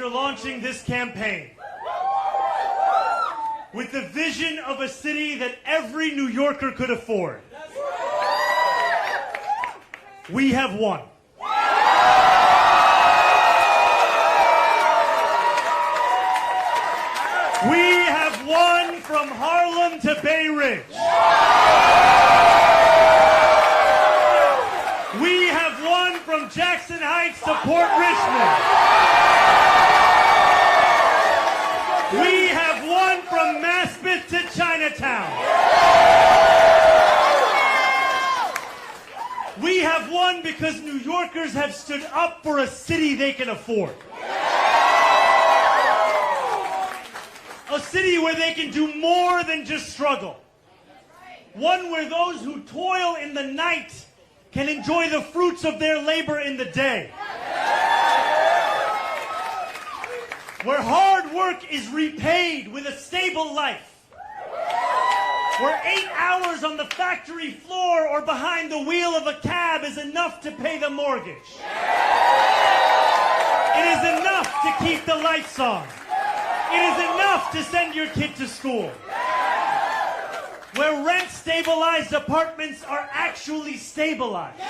after launching this campaign with the vision of a city that every New Yorker could afford, we have won. We have won from Harlem to Bay Ridge. We have won from Jackson Heights to Port Richmond. We have won from Maspeth to Chinatown. We have won because New Yorkers have stood up for a city they can afford. A city where they can do more than just struggle. One where those who toil in the night can enjoy the fruits of their labor in the day. Where hard work is repaid with a stable life. Where 8 hours on the factory floor or behind the wheel of a cab is enough to pay the mortgage. It is enough to keep the lights on. It is enough to send your kid to school. Where rent-stabilized apartments are actually stabilized.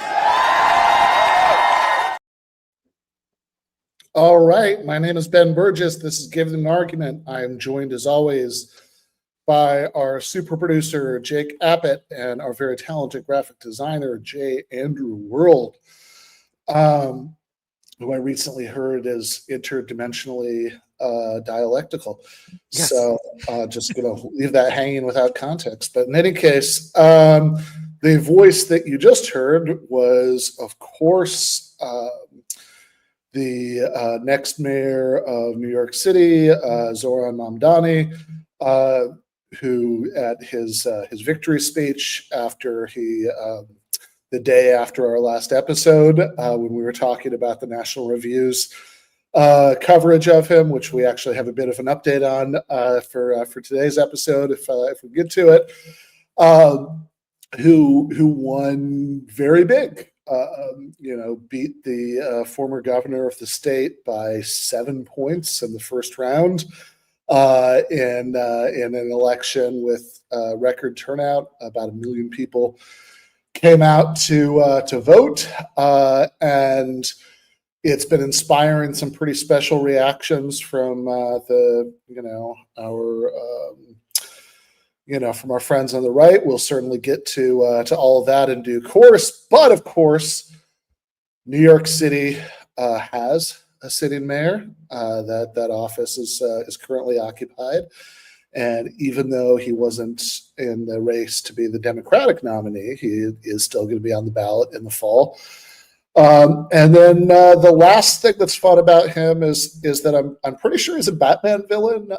All right, my name is Ben Burgis. This is Give Them an Argument. I am joined, as always, by our super producer, Jake Appett, and our very talented graphic designer, J. Andrew World, who I recently heard is interdimensionally dialectical. Yes. So just going to leave that hanging without context. But in any case, the voice that you just heard was, of course, the next mayor of New York City, Zohran Mamdani, who at his victory speech after the day after our last episode, when we were talking about the National Review's coverage of him, which we actually have a bit of an update on for today's episode, if we get to it, who won very big. Beat the former governor of the state by 7 points in the first round in an election with record turnout. About 1 million people came out to vote, and it's been inspiring some pretty special reactions from from our friends on the right. We'll certainly get to all of that in due course. But of course, New York City has a sitting mayor. That office is currently occupied. And even though he wasn't in the race to be the Democratic nominee, he is still going to be on the ballot in the fall. And then the last thing that's fun about him is that I'm pretty sure he's a Batman villain.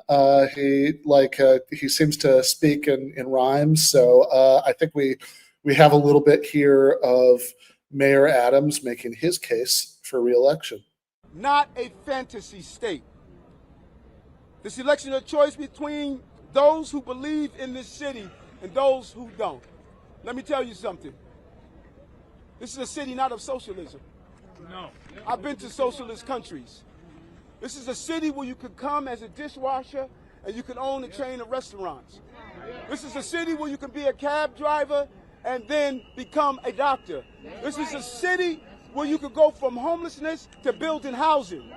He seems to speak in rhymes. So I think we have a little bit here of Mayor Adams making his case for re-election. Not a fantasy state. This election is a choice between those who believe in this city and those who don't. Let me tell you something. This is a city not of socialism. No. I've been to socialist countries. This is a city where you could come as a dishwasher and you can own a chain of restaurants. This is a city where you can be a cab driver and then become a doctor. This is a city where you could go from homelessness to building housing.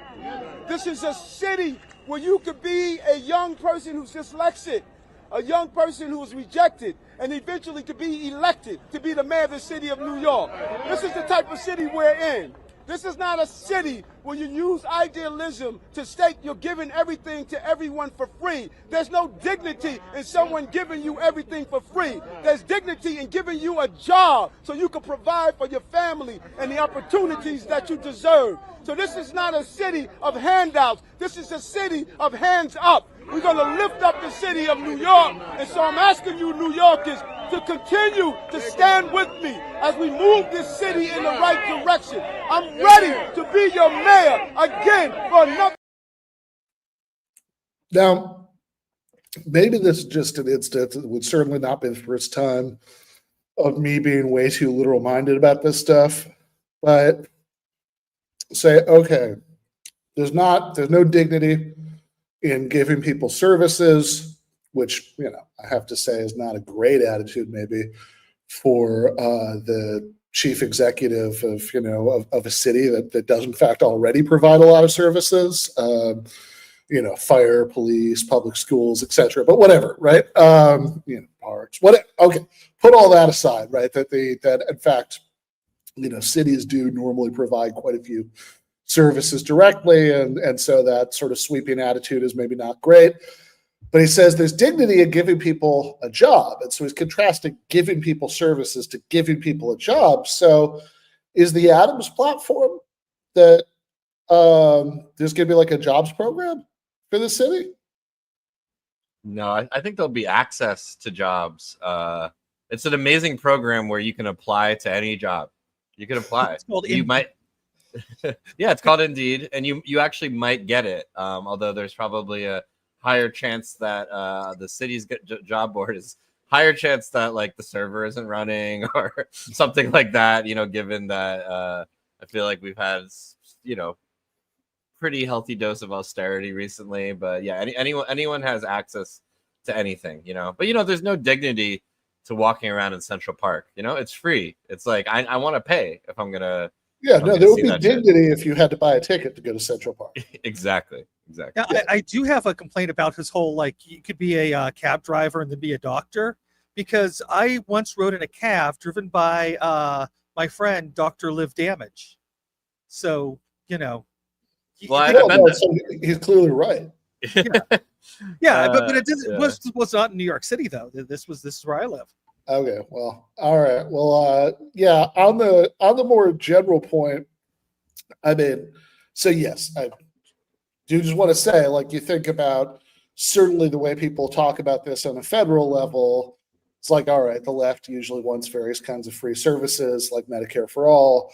This is a city where you could be a young person who's dyslexic, a young person who was rejected, and eventually to be elected to be the mayor of the city of New York. This is the type of city we're in. This is not a city where you use idealism to state you're giving everything to everyone for free. There's no dignity in someone giving you everything for free. There's dignity in giving you a job so you can provide for your family and the opportunities that you deserve. So this is not a city of handouts. This is a city of hands up. We're going to lift up the city of New York. And so I'm asking you, New Yorkers, to continue to stand with me as we move this city in the right direction. I'm ready to be your mayor again for another. Now, maybe this is just an instance. It would certainly not be the first time of me being way too literal-minded about this stuff. But say, okay, there's no dignity in giving people services, which, I have to say is not a great attitude maybe for the chief executive of a city that does in fact already provide a lot of services, fire, police, public schools, etc. But whatever, right? Parks, whatever. Okay, put all that aside, right? That in fact, cities do normally provide quite a few services directly, and so that sort of sweeping attitude is maybe not great. But he says there's dignity in giving people a job. And so he's contrasting giving people services to giving people a job. So is the Adams platform that there's going to be like a jobs program for the city? No, I think there'll be access to jobs. It's an amazing program where you can apply to any job. You can apply. It's called you might. Yeah, it's called Indeed, and you actually might get it. Although there's probably a higher chance that the city's job board is higher chance that like the server isn't running or something like that, given that I feel like we've had pretty healthy dose of austerity recently. But yeah, anyone has access to anything, but there's no dignity to walking around in Central Park. It's free. It's like I want to pay if I'm gonna. Yeah, no, there would be dignity if you had to buy a ticket to go to Central Park. Exactly. Yeah, I do have a complaint about his whole, like, you could be a cab driver and then be a doctor, because I once rode in a cab driven by my friend, Dr. Live Damage. So, Well, he's clearly right. Yeah, but it was not in New York City, though. This is where I live. Okay, well, all right. Well, yeah, on the more general point, I mean, so yes, I do just want to say, like, you think about certainly the way people talk about this on a federal level, it's like, all right, the left usually wants various kinds of free services like Medicare for all.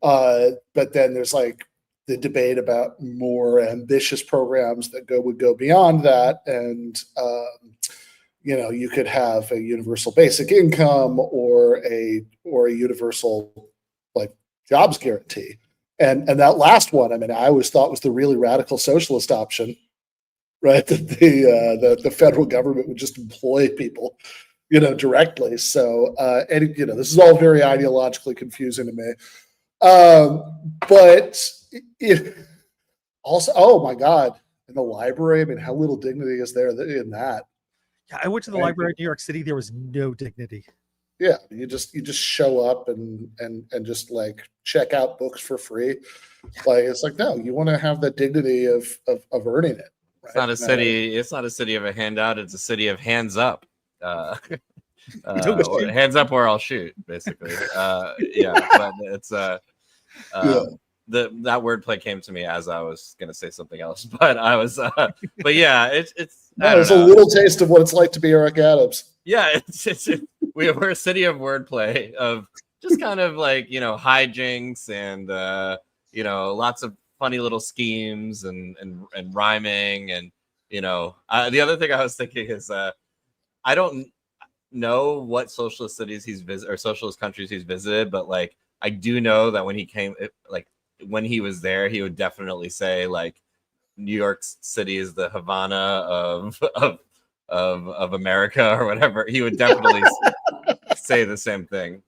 But then there's like the debate about more ambitious programs that would go beyond that. And, you could have a universal basic income or a universal like jobs guarantee. And that last one, I mean, I always thought was the really radical socialist option, right? That the federal government would just employ people, directly. So, this is all very ideologically confusing to me. But also, oh my God, in the library, I mean, how little dignity is there in that? Yeah, I went to the library in New York City. There was no dignity. Yeah, you just show up and just like check out books for free. Like, it's like, no, you want to have the dignity of earning it. Right? It's not a city. It's not a city of a handout. It's a city of hands up. Hands up or I'll shoot, basically. Yeah, but it's that wordplay came to me as I was gonna say something else, but I was but yeah, it's a little taste of what it's like to be Eric Adams. Yeah, we're a city of wordplay, of just kind of like hijinks and lots of funny little schemes and rhyming, and the other thing I was thinking is I don't know what socialist cities he's visited or socialist countries he's visited, but like I do know that when he came, when he was there, he would definitely say like New York City is the Havana of America or whatever. He would definitely say the same thing.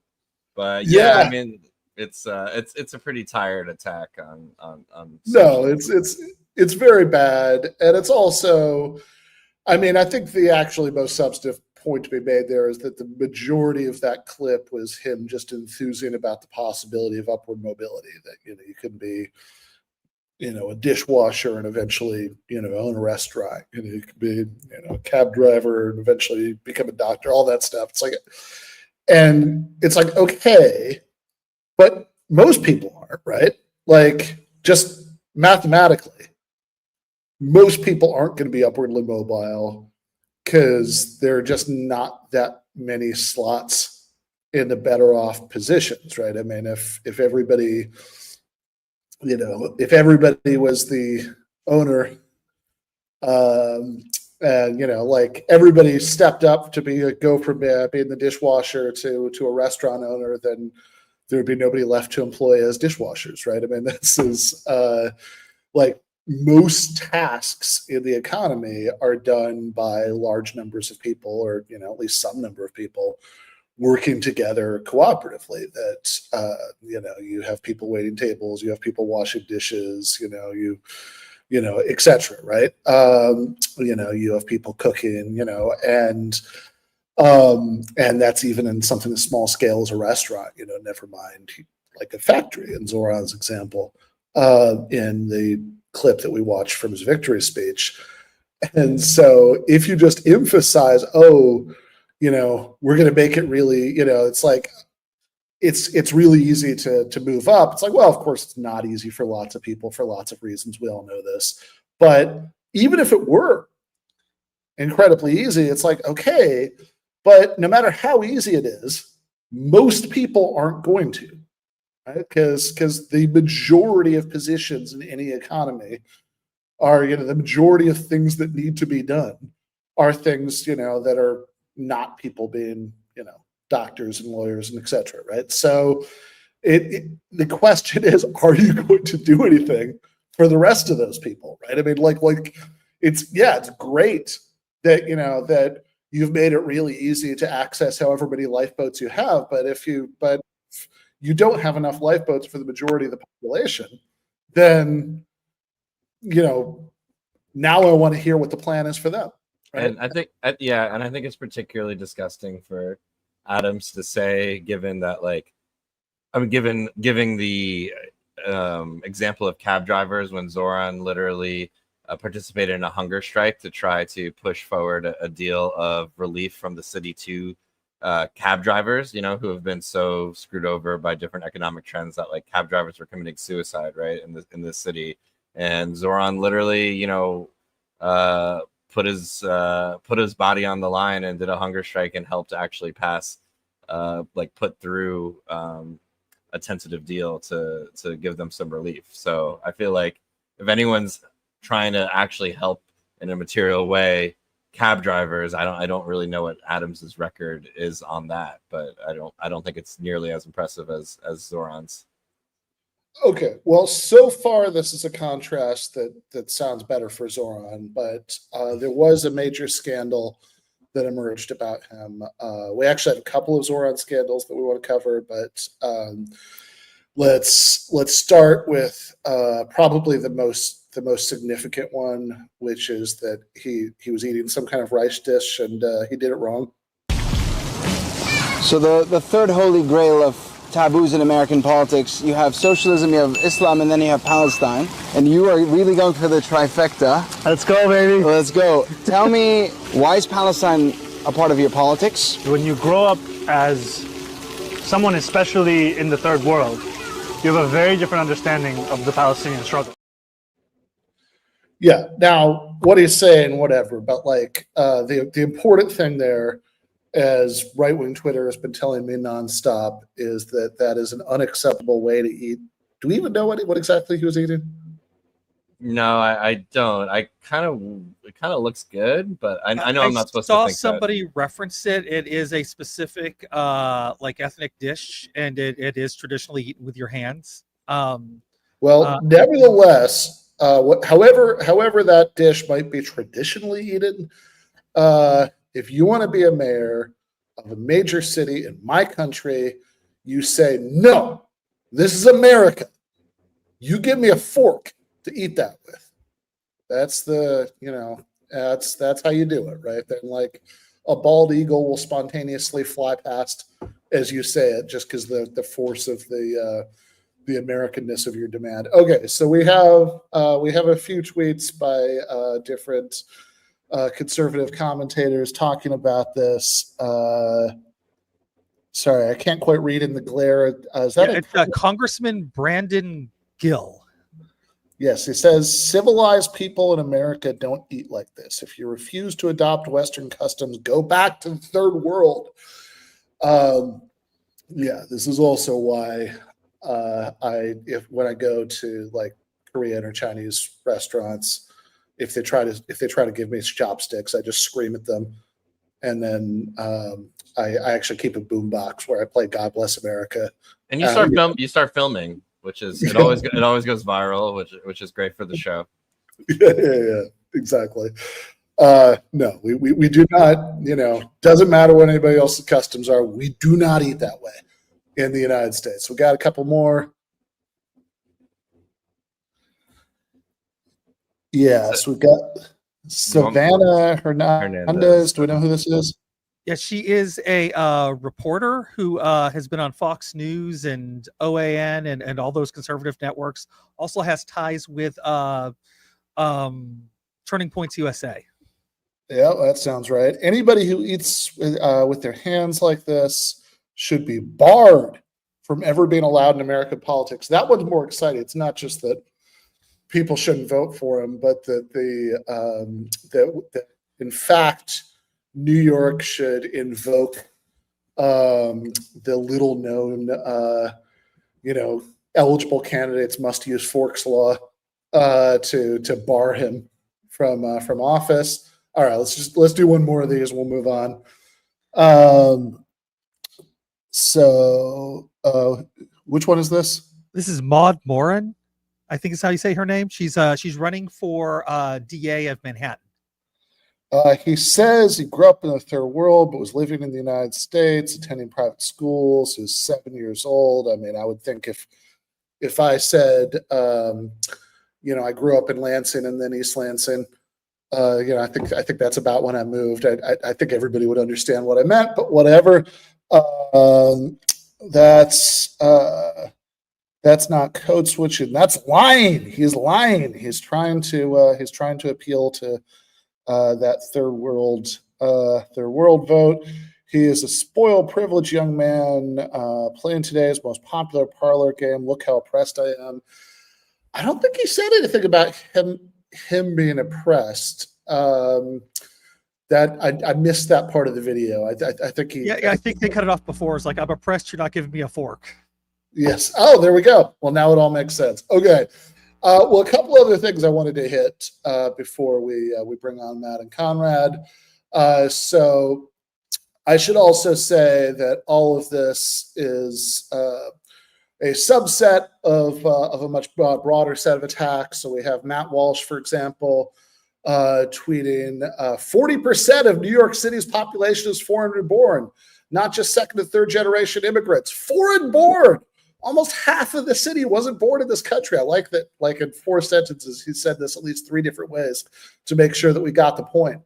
But yeah, I mean, it's a pretty tired attack on. No, it's very bad, and it's also, I mean, I think the actually most substantive point to be made there is that the majority of that clip was him just enthusing about the possibility of upward mobility, that you could be a dishwasher and eventually own a restaurant, you could be a cab driver and eventually become a doctor, all that stuff. It's like, and it's like, okay, but most people aren't, right? Like, just mathematically, most people aren't going to be upwardly mobile because there are just not that many slots in the better off positions, right? I mean, if everybody, if everybody was the owner, and like everybody stepped up to go from being the dishwasher to a restaurant owner, then there would be nobody left to employ as dishwashers, right? I mean, this is like most tasks in the economy are done by large numbers of people, or at least some number of people working together cooperatively. That you have people waiting tables, you have people washing dishes, etc. Right? You have people cooking, and that's even in something as small scale as a restaurant. Never mind like a factory. In Zohran's example, in the clip that we watched from his victory speech. And so if you just emphasize, we're going to make it really, it's like, it's really easy to move up. It's like, well, of course it's not easy for lots of people for lots of reasons. We all know this. But even if it were incredibly easy, it's like, okay, but no matter how easy it is, most people aren't going to. Right? Because the majority of positions in any economy are, the majority of things that need to be done are things, that are not people being, doctors and lawyers and et cetera, right? So the question is, are you going to do anything for the rest of those people, right? I mean, like it's great that, that you've made it really easy to access however many lifeboats you have, but if you don't have enough lifeboats for the majority of the population, then, now I want to hear what the plan is for them. Right? And I think it's particularly disgusting for Adams to say, given that, giving the example of cab drivers, when Zohran literally participated in a hunger strike to try to push forward a deal of relief from the city to cab drivers, who have been so screwed over by different economic trends that cab drivers were committing suicide, right, in this city. And Zohran literally, put his body on the line and did a hunger strike and helped to actually pass, put through a tentative deal to give them some relief. So I feel like if anyone's trying to actually help in a material way cab drivers, I don't really know what Adams's record is on that, but I don't think it's nearly as impressive as Zohran's. Okay, well, so far this is a contrast that sounds better for Zohran, but there was a major scandal that emerged about him. We actually have a couple of Zohran scandals that we want to cover, but let's start with probably the most significant one, which is that he was eating some kind of rice dish and he did it wrong. So the third holy grail of taboos in American politics, you have socialism, you have Islam, and then you have Palestine. And you are really going for the trifecta. Let's go, baby. Let's go. Tell me, why is Palestine a part of your politics? When you grow up as someone, especially in the third world, you have a very different understanding of the Palestinian struggle. Yeah. Now, what he's saying, whatever, but the important thing there, as right-wing Twitter has been telling me nonstop, is that is an unacceptable way to eat. Do we even know what exactly he was eating? No, I don't. It kind of looks good, but I know I'm not supposed to think that. I saw somebody reference it. It is a specific ethnic dish, and it is traditionally eaten with your hands. Nevertheless, however that dish might be traditionally eaten, if you want to be a mayor of a major city in my country, you say, no, this is America. You give me a fork to eat that with. That's that's how you do it, right? Then a bald eagle will spontaneously fly past as you say it, just because the force of the Americanness of your demand. Okay, so we have a few tweets by different conservative commentators talking about this. Sorry, I can't quite read in the glare. It's Congressman Brandon Gill. Yes, he says, civilized people in America don't eat like this. If you refuse to adopt Western customs, go back to the third world. This is also why when I go to Korean or Chinese restaurants, if they try to give me chopsticks, I just scream at them, and then I actually keep a boombox where I play "God Bless America." And you start filming, which is it always goes viral, which is great for the show. Yeah, exactly. No, we do not, doesn't matter what anybody else's customs are. We do not eat that way in the United States. We got a couple more. Yes, we've got Savannah Hernandez. Do we know who this is? Yeah, she is a reporter who has been on Fox News and OAN and all those conservative networks. Also has ties with Turning Points USA. Yeah, that sounds right. Anybody who eats with their hands like this should be barred from ever being allowed in American politics. That one's more exciting. It's not just that people shouldn't vote for him, but that in fact, New York should invoke the little known, eligible candidates must use forks law to bar him from office. All right, let's do one more of these. We'll move on. So which one is this? This is Maud Morin, I think is how you say her name. She's running for DA of Manhattan. He says he grew up in the third world, but was living in the United States, attending private schools. He was 7 years old. I mean, I would think if I said, I grew up in Lansing and then East Lansing, I think that's about when I moved. I think everybody would understand what I meant, but whatever. That's not code switching. That's lying. He's lying. He's trying to appeal to that third world vote. He is a spoiled, privileged young man playing today's most popular parlor game. Look how oppressed I am. I don't think he said anything about him being oppressed. That I missed that part of the video. I think he. Yeah, I think they cut it off before. It's like, I'm oppressed. You're not giving me a fork. Yes. Oh, there we go. Well, now it all makes sense. Okay. Well, a couple other things I wanted to hit before we bring on Matt and Conrad. So I should also say that all of this is a subset of a much broader set of attacks. So we have Matt Walsh, for example, tweeting 40% of New York City's population is foreign-born, not just second and third generation immigrants. Foreign-born. Almost half of the city wasn't born in this country. I like that, like in 4 sentences, he said this at least 3 different ways to make sure that we got the point.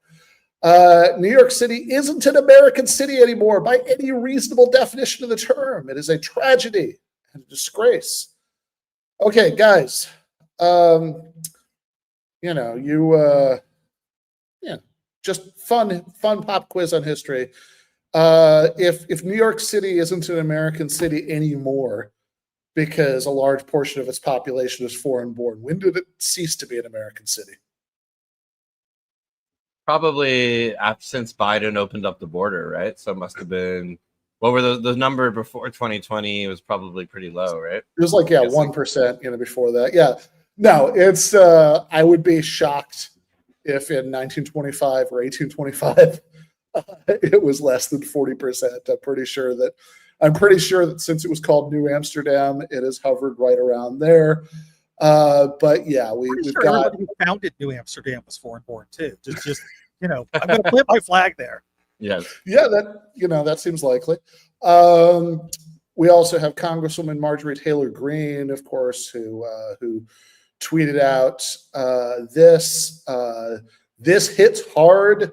New York City isn't an American city anymore by any reasonable definition of the term. It is a tragedy and a disgrace. Okay, guys, just fun pop quiz on history. If New York City isn't an American city anymore because a large portion of its population is foreign-born, when did it cease to be an American city? Probably since Biden opened up the border, right? So it must have been, what were the number before 2020? It was probably pretty low, right? It was like, 1%, before that. Yeah. No, it's, I would be shocked if in 1925 or 1825, it was less than 40%. I'm pretty sure that since it was called New Amsterdam, it has hovered right around there. But yeah, we've got. Everybody who founded New Amsterdam was foreign-born too. Just I'm going to plant my flag there. Yes. Yeah, that seems likely. We also have Congresswoman Marjorie Taylor Greene, of course, who tweeted out this. This hits hard.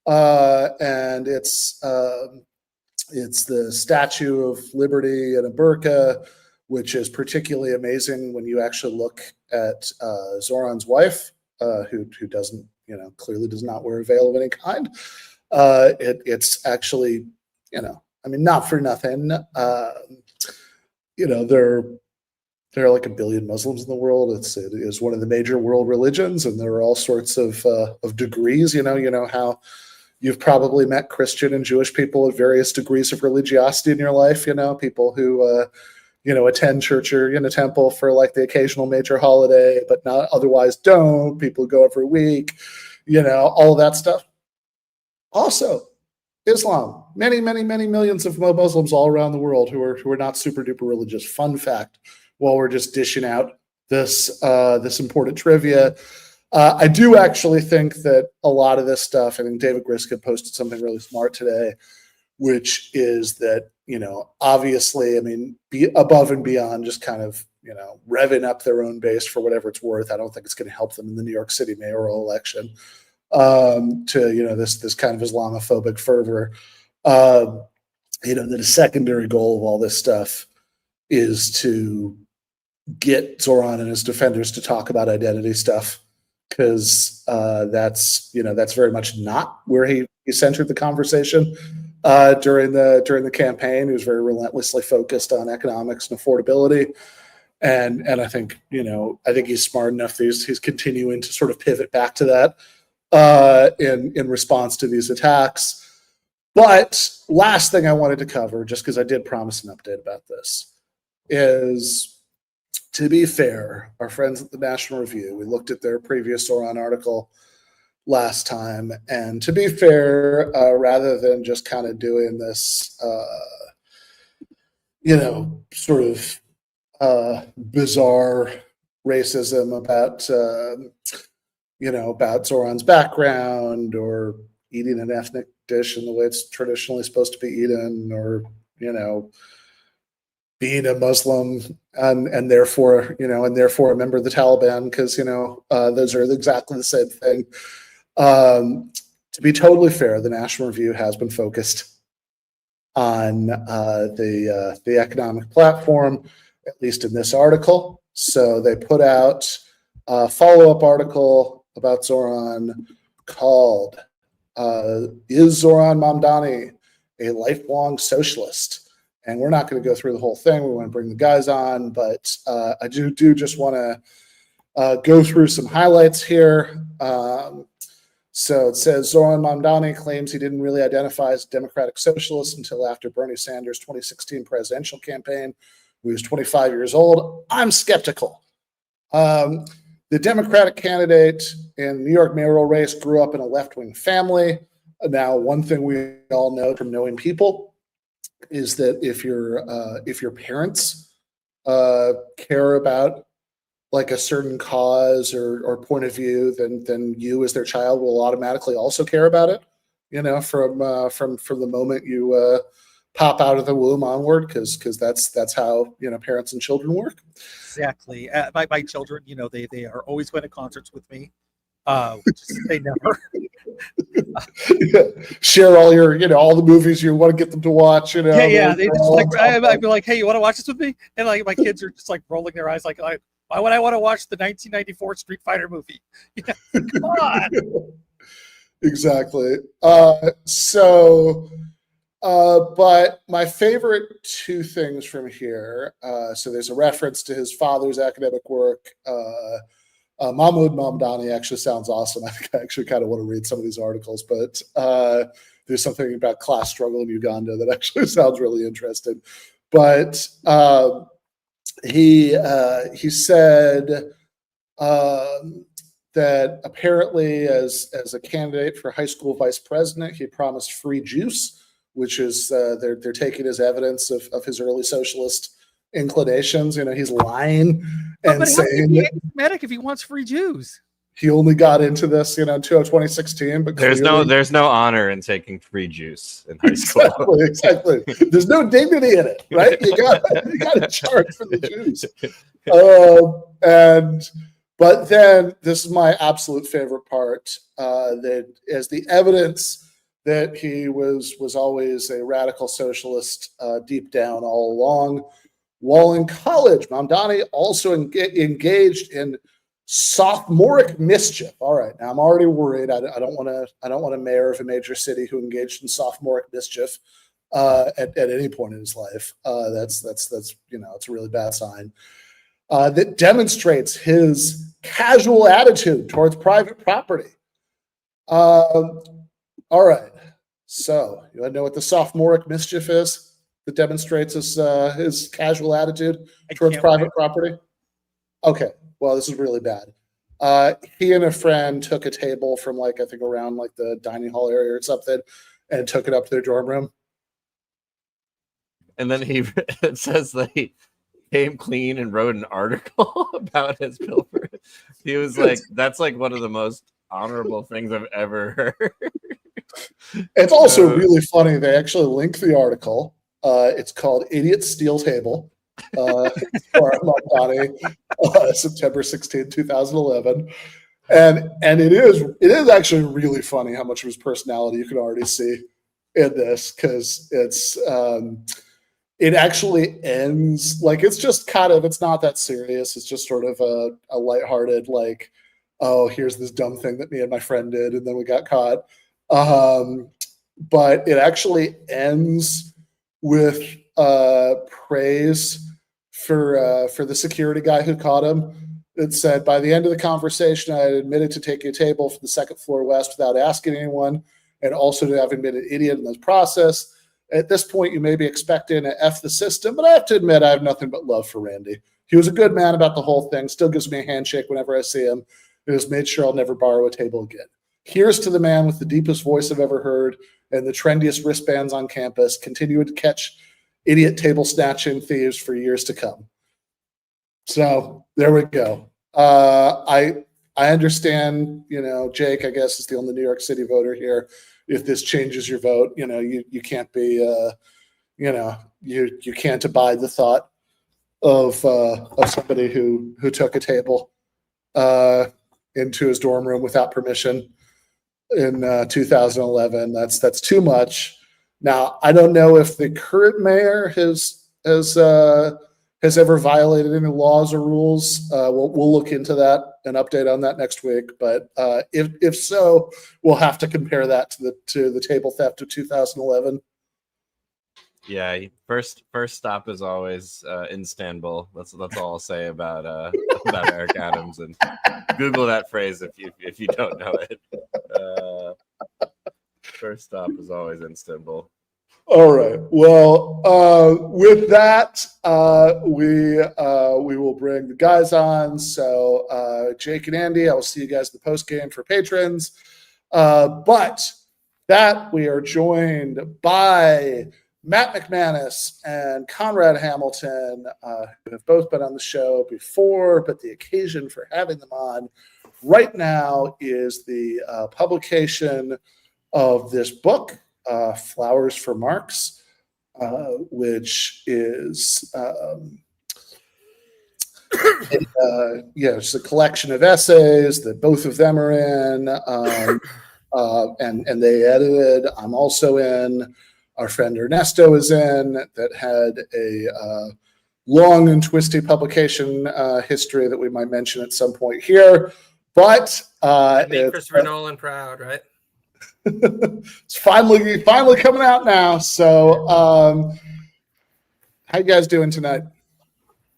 And it's the Statue of Liberty in a burqa, which is particularly amazing when you actually look at Zohran's wife, who doesn't, clearly does not wear a veil of any kind. It's actually, not for nothing. There are like 1 billion Muslims in the world. It is one of the major world religions, and there are all sorts of degrees. You know how you've probably met Christian and Jewish people at various degrees of religiosity in your life. People who attend church or in a temple for like the occasional major holiday, but not otherwise don't. People who go every week. All of that stuff. Also, Islam. Many, many, many millions of Muslims all around the world who are not super duper religious. Fun fact. While we're just dishing out this important trivia, I do actually think that a lot of this stuff, I think David Griskin posted something really smart today, which is that, obviously, I mean, be above and beyond just kind of, revving up their own base for whatever it's worth. I don't think it's going to help them in the New York City mayoral election to, this kind of Islamophobic fervor. That a secondary goal of all this stuff is to get Zohran and his defenders to talk about identity stuff, because that's very much not where he centered the conversation during the campaign. He was very relentlessly focused on economics and affordability, and I think he's smart enough that he's continuing to sort of pivot back to that in response to these attacks. But last thing I wanted to cover, just because I did promise an update about this, is, to be fair, our friends at the National Review, we looked at their previous Zohran article last time, and to be fair, rather than just kind of doing this, sort of bizarre racism about Zohran's background, or eating an ethnic dish in the way it's traditionally supposed to be eaten, or being a Muslim and therefore a member of the Taliban, because those are exactly the same thing. To be totally fair, the National Review has been focused on the economic platform, at least in this article. So they put out a follow-up article about Zohran called "Is Zohran Mamdani a Lifelong Socialist?" And we're not going to go through the whole thing. We want to bring the guys on, but I do just want to go through some highlights here. So it says Zohran Mamdani claims he didn't really identify as a democratic socialist until after Bernie Sanders' 2016 presidential campaign. He was 25 years old. I'm skeptical. The Democratic candidate in the New York mayoral race grew up in a left-wing family. Now, one thing we all know from knowing people is that if your parents care about like a certain cause or point of view, then you as their child will automatically also care about it. From the moment you pop out of the womb onward, because that's how parents and children work. Exactly. My children, they are always going to concerts with me. They never share all your all the movies you want to get them to watch. Yeah. They just I'd be like, hey, you want to watch this with me? And like my kids are just like rolling their eyes, like why would I want to watch the 1994 Street Fighter movie? Come on. Exactly. But my favorite two things from here, so there's a reference to his father's academic work. Mahmoud Mamdani actually sounds awesome. I think I actually kind of want to read some of these articles, but there's something about class struggle in Uganda that actually sounds really interesting. But he said that apparently as a candidate for high school vice president, he promised free juice, which is they're taking as evidence of his early socialist inclinations. He's lying and but saying how can he be anti-Semitic if he wants free Jews? He only got into this, in 2016. But there's no honor in taking free juice in high school. Exactly. There's no dignity in it, right? You got to charge for the juice. But then this is my absolute favorite part. That as the evidence that he was always a radical socialist deep down all along. While in college, Mamdani also engaged in sophomoric mischief. All right, now I'm already worried. I don't want a mayor of a major city who engaged in sophomoric mischief at any point in his life. That's it's a really bad sign. That demonstrates his casual attitude towards private property. All right, so you want to know what the sophomoric mischief is that demonstrates his casual attitude towards private property? Okay. Well, this is really bad. He and a friend took a table from I think around the dining hall area or something and took it up to their dorm room. And then it says that came clean and wrote an article about his pilfer. He was like, "That's like one of the most honorable things I've ever heard." It's also really funny. They actually link the article. It's called "Idiot Steel Table." September 16, 2011. And it is actually really funny how much of his personality you can already see in this, because it actually ends like it's just kind of, it's not that serious. It's just sort of a lighthearted, like, oh, here's this dumb thing that me and my friend did, and then we got caught. But it actually ends with praise for the security guy who caught him. It said, by the end of the conversation, I had admitted to taking a table from the second floor west without asking anyone, and also to having been an idiot in this process. At this point, you may be expecting to F the system, but I have to admit I have nothing but love for Randy. He was a good man about the whole thing, still gives me a handshake whenever I see him, and has made sure I'll never borrow a table again. Here's to the man with the deepest voice I've ever heard and the trendiest wristbands on campus, continuing to catch idiot table snatching thieves for years to come. So there we go. I understand, Jake, I guess, is the only New York City voter here. If this changes your vote, you can't be, you can't abide the thought of somebody who took a table into his dorm room without permission in 2011. That's too much. Now, I don't know if the current mayor has ever violated any laws or rules. We'll look into that and update on that next week. But if so, we'll have to compare that to the table theft of 2011. Yeah, first stop is always Istanbul. That's all I'll say about Eric Adams. And Google that phrase if you don't know it. First stop is always Istanbul. All right. Well, with that, we will bring the guys on. So Jake and Andy, I will see you guys in the post game for patrons. But that we are joined by Matt McManus and Conrad Hamilton, who have both been on the show before, but the occasion for having them on right now is the publication of this book, Flowers for Marx, which is it's a collection of essays that both of them are in, and they edited. I'm also in. Our friend Ernesto is in, that had a long and twisty publication history that we might mention at some point here. But made Christopher Nolan proud, right? It's finally coming out now. So how you guys doing tonight?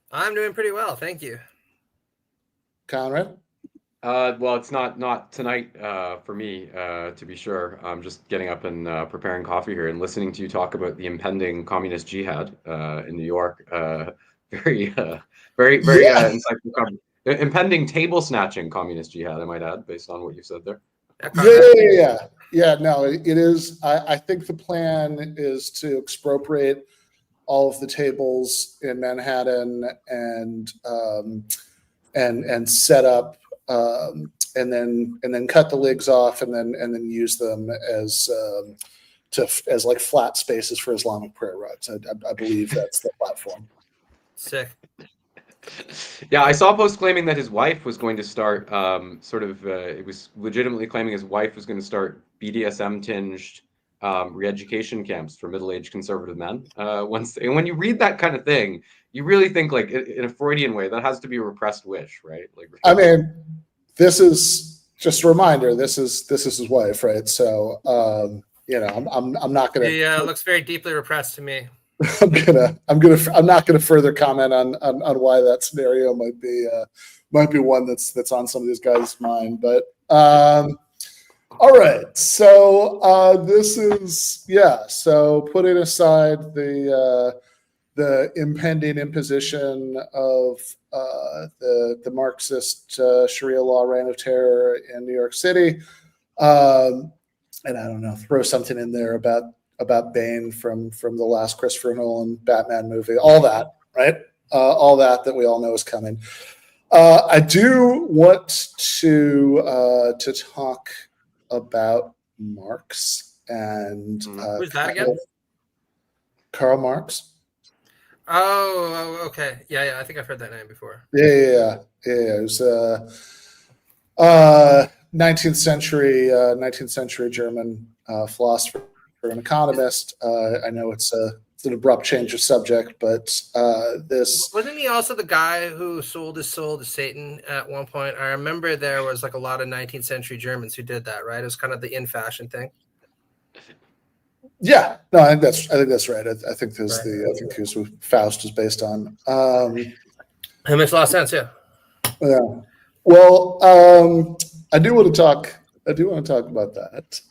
I'm doing pretty well, thank you. Conrad? Well, it's not tonight for me, to be sure. I'm just getting up and preparing coffee here and listening to you talk about the impending communist jihad in New York. Very insightful. Impending table snatching communist jihad, I might add, based on what you said there. Yeah. No, it is. I think the plan is to expropriate all of the tables in Manhattan and set up. And then cut the legs off, and then use them as like flat spaces for Islamic prayer rugs. I believe that's the platform. Sick. Yeah, I saw a post claiming that his wife was going to start it was legitimately claiming his wife was going to start BDSM tinged re-education camps for middle-aged conservative men. And when you read that kind of thing, you really think, like, in a Freudian way, that has to be a repressed wish, right? Like, I mean, this is just a reminder. This is his wife, right? So, I'm not gonna. Yeah, looks very deeply repressed to me. I'm not gonna further comment on why that scenario might be one that's on some of these guys' mind. But all right, so this is So putting aside the impending imposition of the Marxist Sharia law reign of terror in New York City, and I don't know, throw something in there about Bane from the last Christopher Nolan Batman movie, all that, right? all that we all know is coming. I do want to talk about Marx and who's that again? Karl Marx. Oh, okay. Yeah, I think I've heard that name before. Yeah. It was 19th century German philosopher and economist. I know it's an abrupt change of subject, but this wasn't he also the guy who sold his soul to Satan at one point? I remember there was like a lot of 19th century Germans who did that, right? It was kind of the in fashion thing. Yeah, no, I think that's right. I think there's I think here's what Faust is based on. It makes a lot of sense, yeah. Yeah. Well, I do want to talk about that.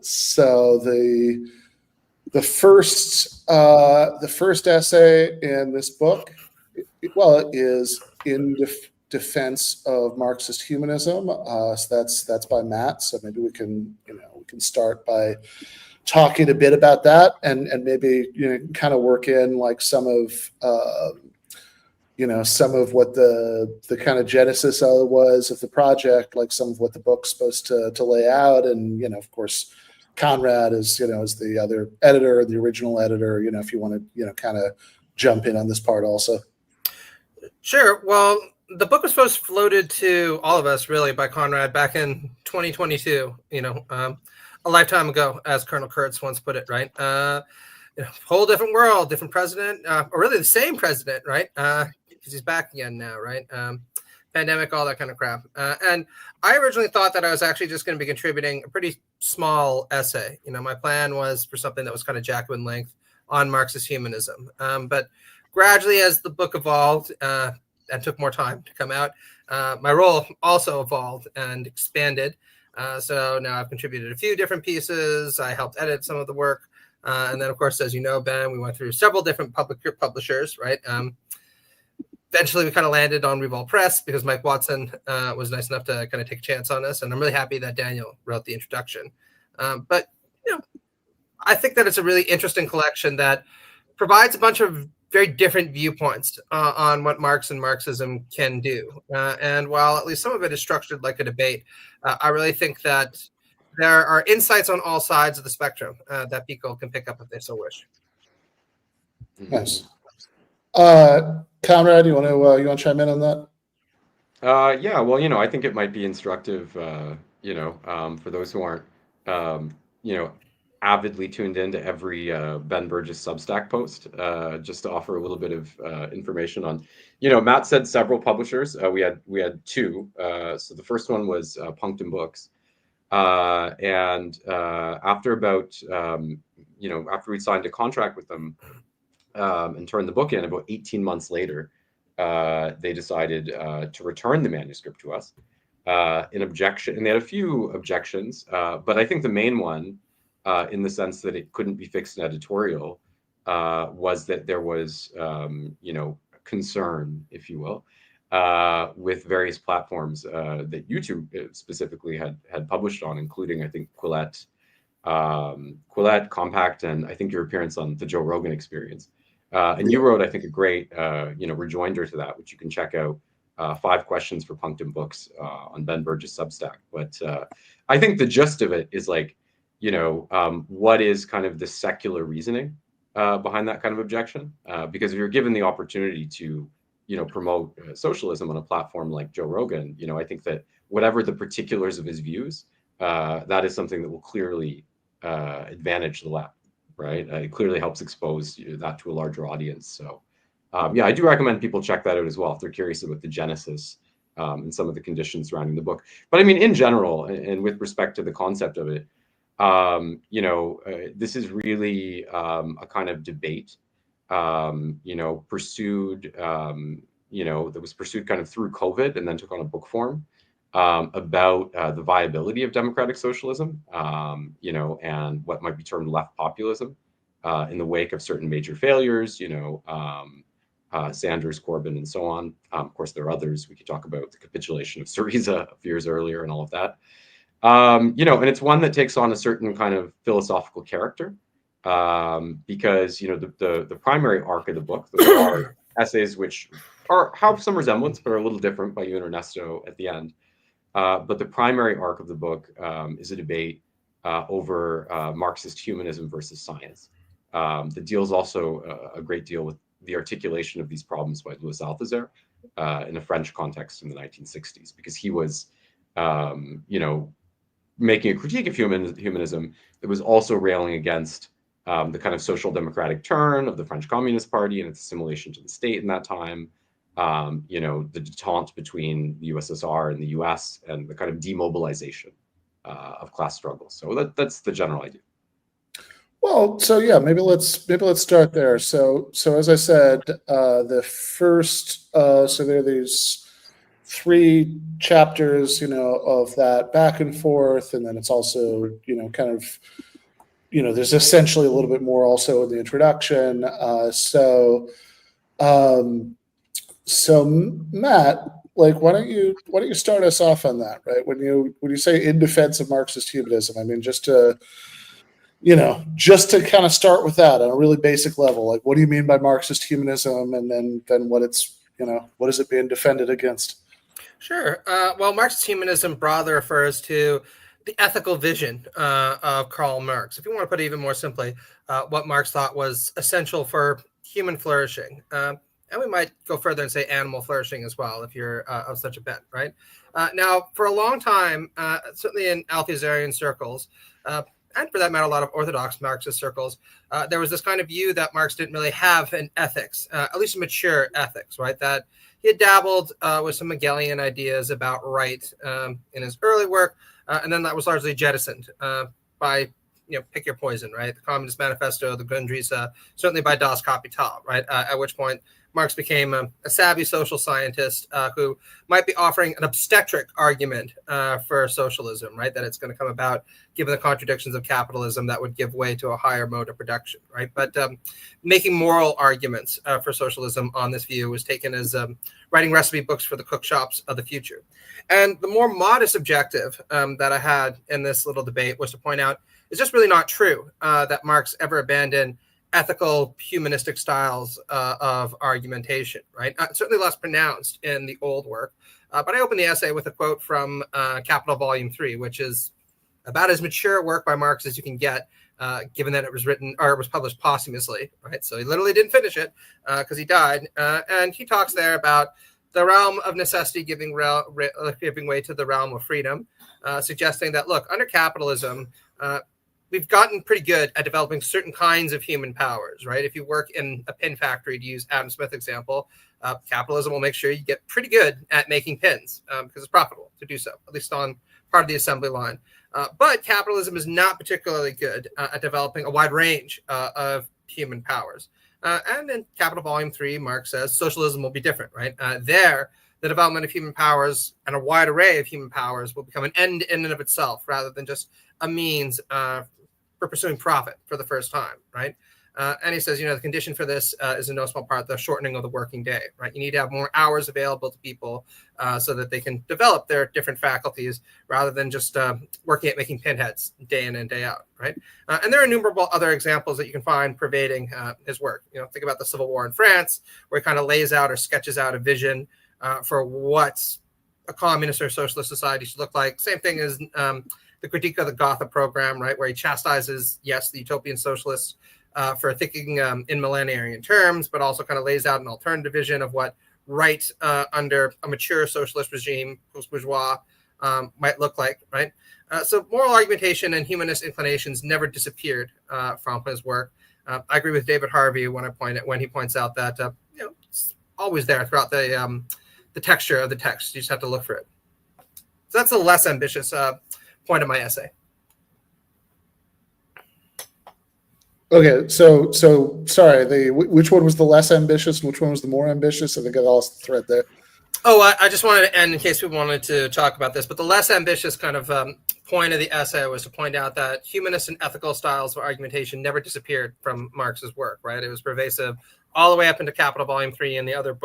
So the first essay in this book, is in defense of Marxist humanism. So that's by Matt. So maybe we can start by talking a bit about that, and maybe kind of work in like some of what the kind of genesis was of the project, like some of what the book's supposed to lay out, and of course Conrad is the other editor, the original editor. If you want to kind of jump in on this part also. Sure. Well, the book was first floated to all of us really by Conrad back in 2022. A lifetime ago, as Colonel Kurtz once put it, right? Whole different world, different president, or really the same president, right? Because he's back again now, right? Pandemic, all that kind of crap. And I originally thought that I was actually just going to be contributing a pretty small essay. My plan was for something that was kind of Jacobin length on Marxist humanism. But gradually, as the book evolved and took more time to come out, my role also evolved and expanded. So now I've contributed a few different pieces. I helped edit some of the work. And then, of course, as you know, Ben, we went through several different publishers, right? Eventually, we kind of landed on Revolt Press because Mike Watson was nice enough to kind of take a chance on us. And I'm really happy that Daniel wrote the introduction. But I think that it's a really interesting collection that provides a bunch of very different viewpoints on what Marx and Marxism can do. And while at least some of it is structured like a debate, I really think that there are insights on all sides of the spectrum that people can pick up if they so wish. Nice. Conrad, you want to chime in on that? Yeah, well, I think it might be instructive, for those who aren't, avidly tuned into every Ben Burgis Substack post, just to offer a little bit of information on, Matt said several publishers. We had two. So the first one was Punctum Books, and after about after we signed a contract with them and turned the book in, about 18 months later, they decided to return the manuscript to us. In objection, and they had a few objections, but I think the main one, in the sense that it couldn't be fixed in editorial, was that there was, concern, if you will, with various platforms that YouTube specifically had published on, including, I think, Quillette, Compact, and I think your appearance on the Joe Rogan Experience. And you wrote, I think, a great, rejoinder to that, which you can check out. 5 questions for Punctum Books on Ben Burgis Substack. But I think the gist of it is like, what is kind of the secular reasoning behind that kind of objection? Because if you're given the opportunity to, promote socialism on a platform like Joe Rogan, I think that whatever the particulars of his views, that is something that will clearly advantage the left, right? It clearly helps expose that to a larger audience. So, yeah, I do recommend people check that out as well if they're curious about the genesis and some of the conditions surrounding the book. But I mean, in general, and with respect to the concept of it, this is really a kind of debate, pursued, that was pursued kind of through COVID and then took on a book form about the viability of democratic socialism, and what might be termed left populism in the wake of certain major failures, Sanders, Corbyn, and so on. Of course, there are others. We could talk about the capitulation of Syriza a few years earlier and all of that. And it's one that takes on a certain kind of philosophical character, because, the primary arc of the book, the essays which have some resemblance, but are a little different by you and Ernesto at the end. But the primary arc of the book is a debate over Marxist humanism versus science. That deals also a great deal with the articulation of these problems by Louis Althusser in a French context in the 1960s, because he was, making a critique of humanism that was also railing against the kind of social democratic turn of the French Communist Party and its assimilation to the state in that time. The detente between the USSR and the US, and the kind of demobilization of class struggles. So that's the general idea. Well, so yeah, maybe let's start there. So as I said, the first so there are these 3 chapters, of that back and forth, and then it's also kind of there's essentially a little bit more also in the introduction. So Matt, like, why don't you start us off on that, right? When you say in defense of Marxist humanism, I mean, just to kind of start with that on a really basic level, like, what do you mean by Marxist humanism, and then what it's what is it being defended against? Sure. Well, Marxist humanism broadly refers to the ethical vision of Karl Marx. If you want to put it even more simply, what Marx thought was essential for human flourishing. And we might go further and say animal flourishing as well, if you're of such a bent, right? Now, for a long time, certainly in Althusserian circles, and for that matter, a lot of orthodox Marxist circles, there was this kind of view that Marx didn't really have an ethics, at least a mature ethics, right? That he had dabbled with some Hegelian ideas about right in his early work, and then that was largely jettisoned by, pick your poison, right? The Communist Manifesto, the Grundrisse, certainly by Das Kapital, right? At which point Marx became a savvy social scientist who might be offering an obstetric argument for socialism, right? That it's going to come about given the contradictions of capitalism that would give way to a higher mode of production, right? But making moral arguments for socialism on this view was taken as writing recipe books for the cookshops of the future. And the more modest objective that I had in this little debate was to point out it's just really not true that Marx ever abandoned ethical humanistic styles of argumentation, right? Certainly less pronounced in the old work. But I opened the essay with a quote from Capital Volume 3, which is about as mature work by Marx as you can get, given that it was written or it was published posthumously, right? So he literally didn't finish it because he died. And he talks there about the realm of necessity giving way to the realm of freedom, suggesting that, look, under capitalism, we've gotten pretty good at developing certain kinds of human powers, right? If you work in a pin factory, to use Adam Smith's example, capitalism will make sure you get pretty good at making pins because it's profitable to do so, at least on part of the assembly line. But capitalism is not particularly good at developing a wide range of human powers. And in Capital Volume 3, Marx says socialism will be different, right? There, the development of human powers and a wide array of human powers will become an end in and of itself rather than just a means for pursuing profit for the first time, right? And he says, the condition for this is in no small part the shortening of the working day, right? You need to have more hours available to people so that they can develop their different faculties rather than just working at making pinheads day in and day out, right? And there are innumerable other examples that you can find pervading his work. Think about the Civil War in France, where he kind of lays out or sketches out a vision for what a communist or socialist society should look like. Same thing as the critique of the Gotha program, right, where he chastises, yes, the utopian socialists for thinking in millenarian terms, but also kind of lays out an alternative vision of what right under a mature socialist regime, post-bourgeois, might look like, right? So moral argumentation and humanist inclinations never disappeared from his work. I agree with David Harvey when he points out that it's always there throughout the texture of the text. You just have to look for it. So that's a less ambitious point of my essay. Okay, so sorry. Which one was the less ambitious? Which one was the more ambitious? I think I lost the thread there. Oh, I just wanted to end in case we wanted to talk about this, but the less ambitious kind of point of the essay was to point out that humanist and ethical styles of argumentation never disappeared from Marx's work, right? It was pervasive all the way up into Capital Volume 3 and the other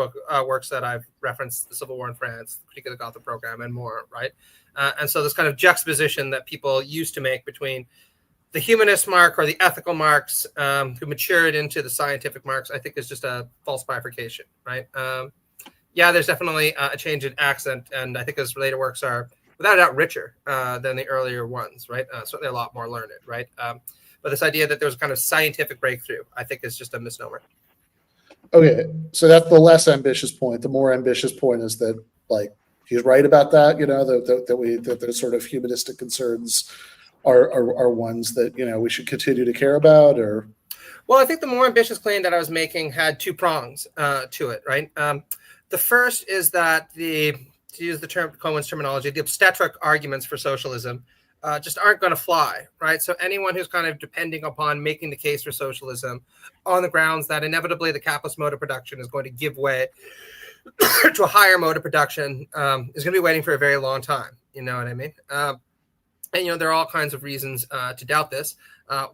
works that I've referenced, the Civil War in France, the Critique of the Gotha program, and more, right? And so this kind of juxtaposition that people used to make between the humanist Marx or the ethical Marx, who matured into the scientific Marx, I think is just a false bifurcation, right? Yeah, there's definitely a change in accent, and I think his later works are, without a doubt, richer than the earlier ones, right? Certainly a lot more learned, right? But this idea that there's a kind of scientific breakthrough, I think, is just a misnomer. Okay, so that's the less ambitious point. The more ambitious point is that, like, he's right about that. You know, that the sort of humanistic concerns are ones that, you know, we should continue to care about. Or, well, I think the more ambitious claim that I was making had two prongs to it, right? The first is that to use the term Cohen's terminology, the obstetric arguments for socialism just aren't going to fly, right? So anyone who's kind of depending upon making the case for socialism on the grounds that inevitably the capitalist mode of production is going to give way to a higher mode of production is going to be waiting for a very long time. You know what I mean? And, you know, there are all kinds of reasons to doubt this.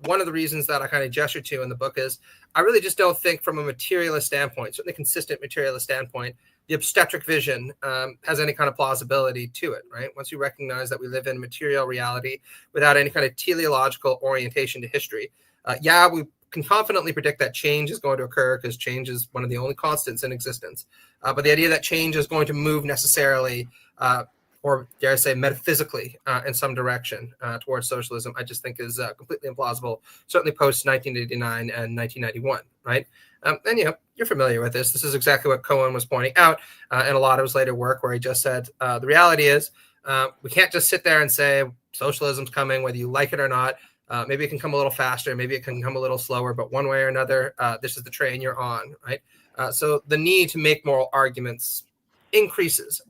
One of the reasons that I kind of gestured to in the book is I really just don't think from a materialist standpoint, certainly consistent materialist standpoint, the obstetric vision has any kind of plausibility to it, right? Once you recognize that we live in material reality without any kind of teleological orientation to history, yeah, we can confidently predict that change is going to occur because change is one of the only constants in existence. But the idea that change is going to move necessarily or dare I say metaphysically in some direction towards socialism, I just think is completely implausible, certainly post 1989 and 1991, right? And, you know, you're familiar with this. This is exactly what Cohen was pointing out in a lot of his later work, where he just said, the reality is we can't just sit there and say socialism's coming, whether you like it or not. Maybe it can come a little faster, maybe it can come a little slower, but one way or another, this is the train you're on, right? So the need to make moral arguments increases,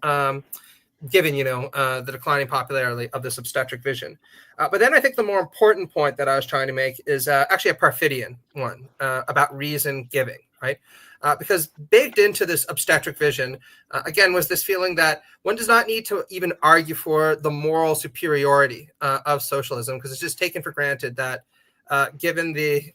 given, you know, the declining popularity of this obstetric vision. But then I think the more important point that I was trying to make is actually a Parfitian one about reason giving, right? Because baked into this obstetric vision, again, was this feeling that one does not need to even argue for the moral superiority of socialism, because it's just taken for granted that given the,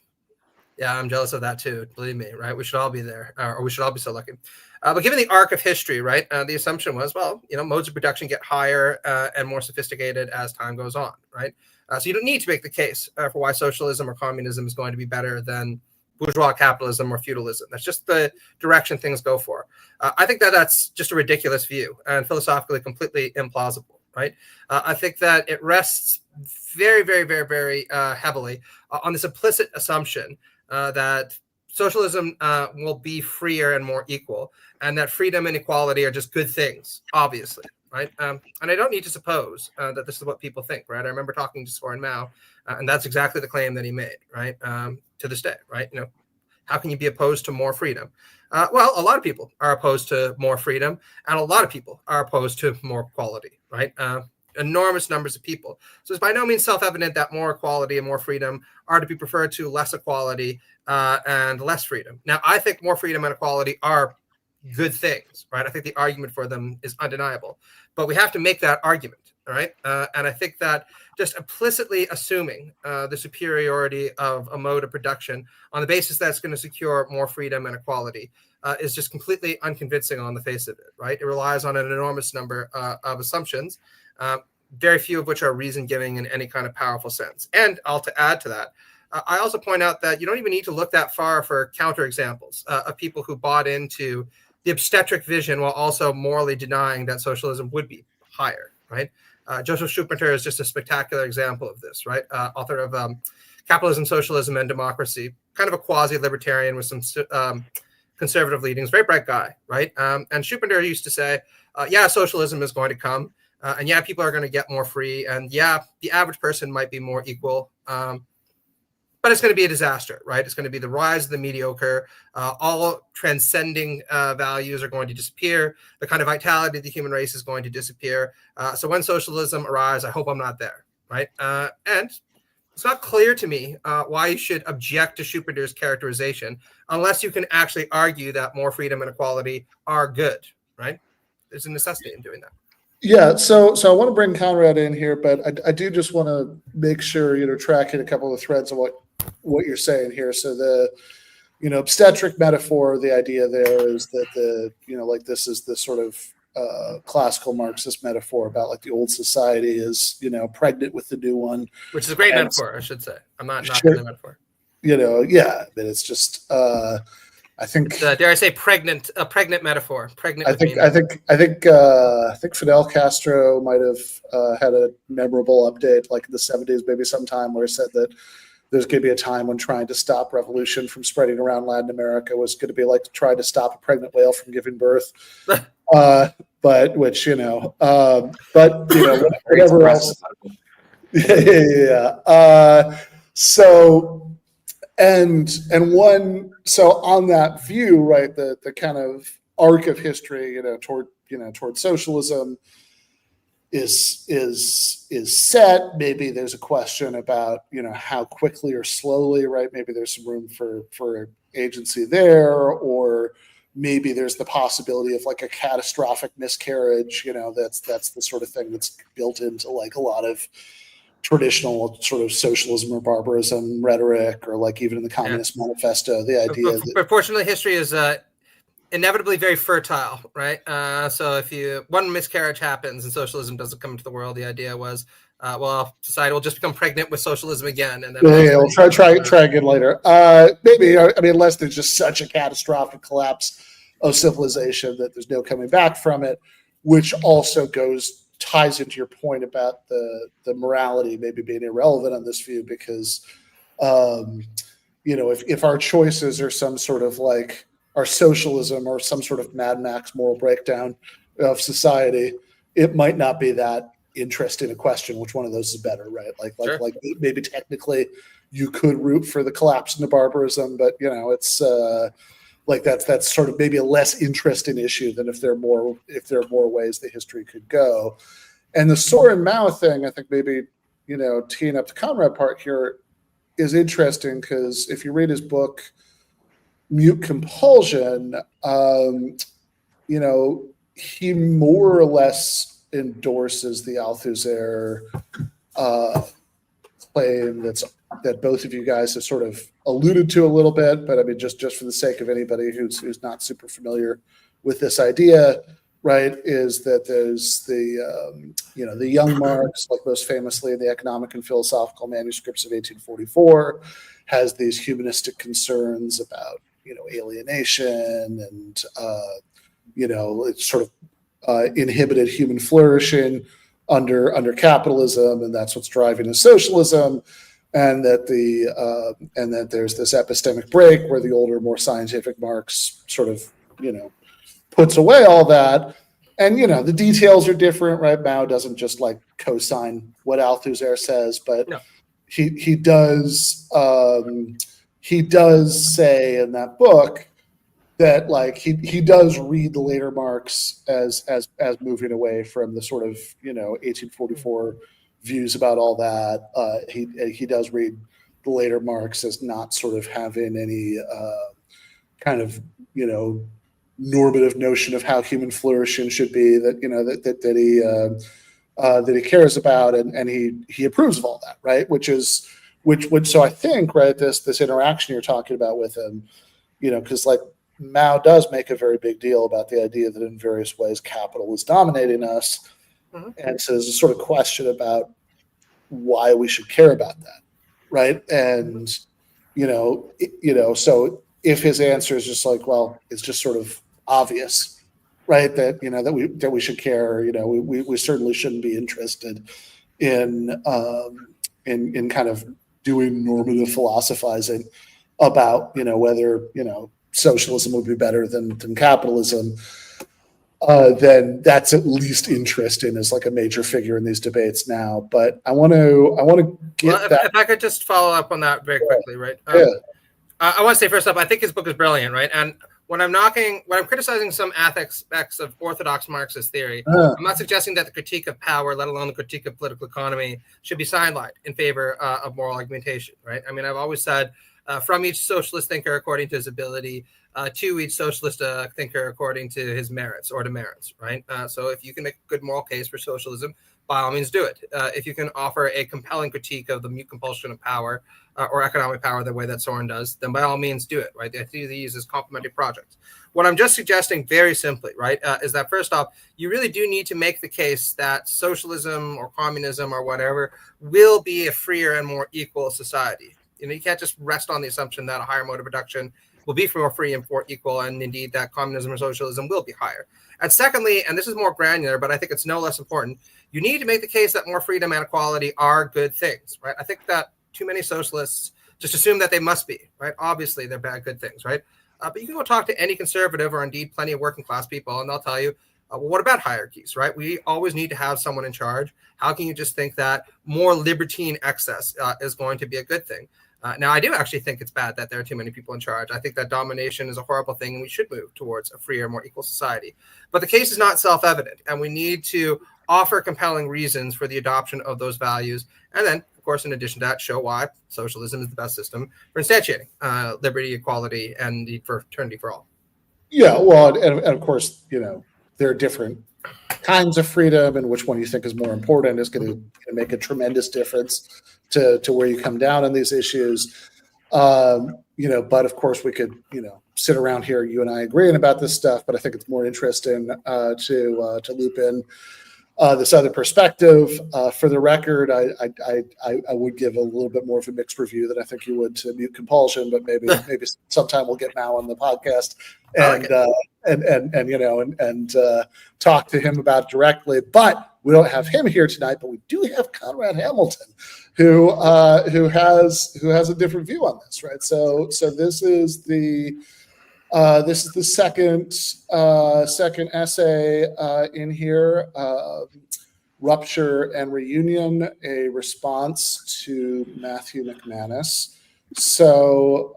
yeah, I'm jealous of that too, believe me, right? We should all be there, or we should all be so lucky. But given the arc of history, right, the assumption was, well, you know, modes of production get higher and more sophisticated as time goes on, right? So you don't need to make the case for why socialism or communism is going to be better than bourgeois capitalism or feudalism. That's just the direction things go for. I think that that's just a ridiculous view and philosophically completely implausible, right? I think that it rests very, very, very, very heavily on this implicit assumption that socialism will be freer and more equal, and that freedom and equality are just good things, obviously, right? And I don't need to suppose that this is what people think, right? I remember talking to Zohran Mao, and that's exactly the claim that he made, right? To this day, right? You know, how can you be opposed to more freedom? Well, a lot of people are opposed to more freedom, and a lot of people are opposed to more equality, right? Enormous numbers of people. So it's by no means self-evident that more equality and more freedom are to be preferred to less equality and less freedom. Now, I think more freedom and equality are good things, right? I think the argument for them is undeniable, but we have to make that argument, all right? And I think that just implicitly assuming the superiority of a mode of production on the basis that it's going to secure more freedom and equality is just completely unconvincing on the face of it, right? It relies on an enormous number of assumptions, very few of which are reason-giving in any kind of powerful sense. And to add to that, I also point out that you don't even need to look that far for counterexamples of people who bought into the obstetric vision while also morally denying that socialism would be higher, right? Joseph Schumpeter is just a spectacular example of this, right? Author of Capitalism, Socialism, and Democracy, kind of a quasi-libertarian with some conservative leanings, very bright guy, right? And Schumpeter used to say, yeah, socialism is going to come, and yeah, people are going to get more free, and yeah, the average person might be more equal, but it's going to be a disaster, right? It's going to be the rise of the mediocre. All transcending values are going to disappear. The kind of vitality of the human race is going to disappear. So when socialism arrives, I hope I'm not there, right? And it's not clear to me why you should object to Schumpeter's characterization unless you can actually argue that more freedom and equality are good, right? There's a necessity in doing that. yeah, so I want to bring Conrad in here, but I do just want to make sure, you know, tracking a couple of threads of what you're saying here. So the, you know, obstetric metaphor, the idea there is that the, you know, like this is the sort of classical Marxist metaphor about like the old society is, pregnant with the new one. Which is a great And- metaphor, I should say. I'm not knocking Sure. the metaphor. Yeah, but it's just, I think, Dare I say, a pregnant metaphor. Pregnant. I think Fidel Castro might have had a memorable update like in the 70s, maybe sometime, where he said that there's going to be a time when trying to stop revolution from spreading around Latin America was going to be like trying to stop a pregnant whale from giving birth. But which, whatever else. Yeah. So on that view, right, the kind of arc of history, toward socialism is set. Maybe there's a question about, how quickly or slowly, right? Maybe there's some room for agency there, or maybe there's the possibility of like a catastrophic miscarriage, that's the sort of thing that's built into like a lot of traditional sort of socialism or barbarism rhetoric, or like even in the Communist Manifesto, the idea but fortunately, history is inevitably very fertile, right? So if one miscarriage happens and socialism doesn't come into the world, the idea was, society will just become pregnant with socialism again, and then we'll try again later. Maybe, unless there's just such a catastrophic collapse of civilization that there's no coming back from it, which also ties into your point about the morality maybe being irrelevant on this view, because if our choices are some sort of like our socialism or some sort of Mad Max moral breakdown of society, it might not be that interesting a question which one of those is better, right? Like maybe technically you could root for the collapse into barbarism, but it's like that's sort of maybe a less interesting issue than if there are more ways the history could go. And the Zohran Mao thing, I think maybe, teeing up the Conrad part here is interesting, because if you read his book, Mute Compulsion, he more or less endorses the Althusser claim that both of you guys have sort of alluded to a little bit, but I mean, just for the sake of anybody who's not super familiar with this idea, right, is that there's the young Marx, like most famously in the Economic and Philosophical Manuscripts of 1844, has these humanistic concerns about, alienation and, it's sort of inhibited human flourishing under capitalism, and that's what's driving his socialism. And that there's this epistemic break where the older, more scientific Marx sort of, puts away all that. And, the details are different, right? Mao doesn't just like co-sign what Althusser says, but he does say in that book that like he does read the later Marx as moving away from the sort of, 1844 views about all that. He does read the later Marx as not sort of having any kind of, normative notion of how human flourishing should be that he cares about, and he approves of all that, right? Which so I think, right, this interaction you're talking about with him, because like Mao does make a very big deal about the idea that in various ways capital is dominating us. Mm-hmm. And so there's a sort of question about why we should care about that, right? And so if his answer is just like, well, it's just sort of obvious, right, that that we should care, we certainly shouldn't be interested in kind of doing normative philosophizing about whether socialism would be better than capitalism. Then that's at least interesting as like a major figure in these debates now. But I want to get that. If I could just follow up on that very quickly, right? I want to say first up, I think his book is brilliant, right? And when I'm criticizing some aspects of orthodox Marxist theory, I'm not suggesting that the critique of power, let alone the critique of political economy, should be sidelined in favor of moral argumentation, right? I mean, I've always said from each socialist thinker according to his ability, to each socialist thinker according to his merits or demerits, right? So if you can make a good moral case for socialism, by all means do it. If you can offer a compelling critique of the mute compulsion of power or economic power the way that Zohran does, then by all means do it, right? They see these as complementary projects. What I'm just suggesting very simply, right, is that first off, you really do need to make the case that socialism or communism or whatever will be a freer and more equal society. You know, you can't just rest on the assumption that a higher mode of production will be more free and more equal, and indeed that communism or socialism will be higher. And secondly, and this is more granular, but I think it's no less important, you need to make the case that more freedom and equality are good things, right? I think that too many socialists just assume that they must be, right? Obviously, they're bad, good things, right? But you can go talk to any conservative or indeed plenty of working class people, and they'll tell you, well, what about hierarchies, right? We always need to have someone in charge. How can you just think that more libertine excess is going to be a good thing? Now, I do actually think it's bad that there are too many people in charge. I think that domination is a horrible thing, and we should move towards a freer, more equal society. But the case is not self-evident, and we need to offer compelling reasons for the adoption of those values. And then, of course, in addition to that, show why socialism is the best system for instantiating liberty, equality, and indeed fraternity for all. Yeah, well, and of course, you know, there are different kinds of freedom, and which one you think is more important is going to make a tremendous difference to where you come down on these issues. You know, but of course we could, you know, sit around here, you and I agreeing about this stuff, but I think it's more interesting to loop in this other perspective. For the record, I would give a little bit more of a mixed review than I think you would to mute compulsion, but maybe sometime we'll get Mal on the podcast and you know and talk to him about it directly. But we don't have him here tonight, but we do have Conrad Hamilton, who has a different view on this, right? So this is the second essay in here, Rupture and Reunion, a response to Matthew McManus. So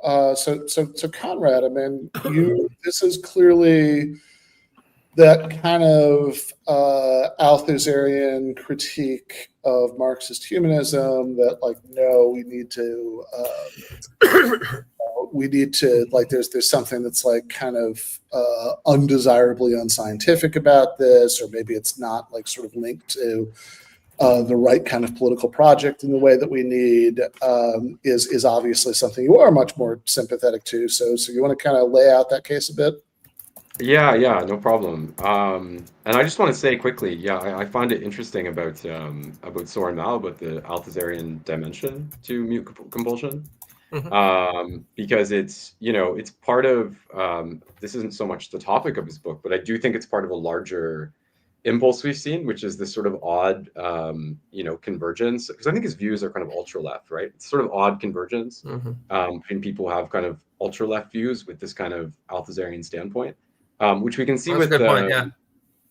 Conrad, I mean, this is clearly that kind of Althusserian critique of Marxist humanism that, like, no, we need to like, there's something that's like kind of undesirably unscientific about this, or maybe it's not like sort of linked to the right kind of political project in the way that we need, is obviously something you are much more sympathetic to. So you want to kind of lay out that case a bit? Yeah, no problem. And I just want to say quickly, I find it interesting about Zohran Mal, about the Althusserian dimension to mute compulsion, because it's, you know, it's part of this isn't so much the topic of his book, but I do think it's part of a larger impulse we've seen, which is this sort of odd, you know, convergence. Because I think his views are kind of ultra left, right? It's sort of odd convergence between people who have kind of ultra left views with this kind of Althusserian standpoint. Which we can see with like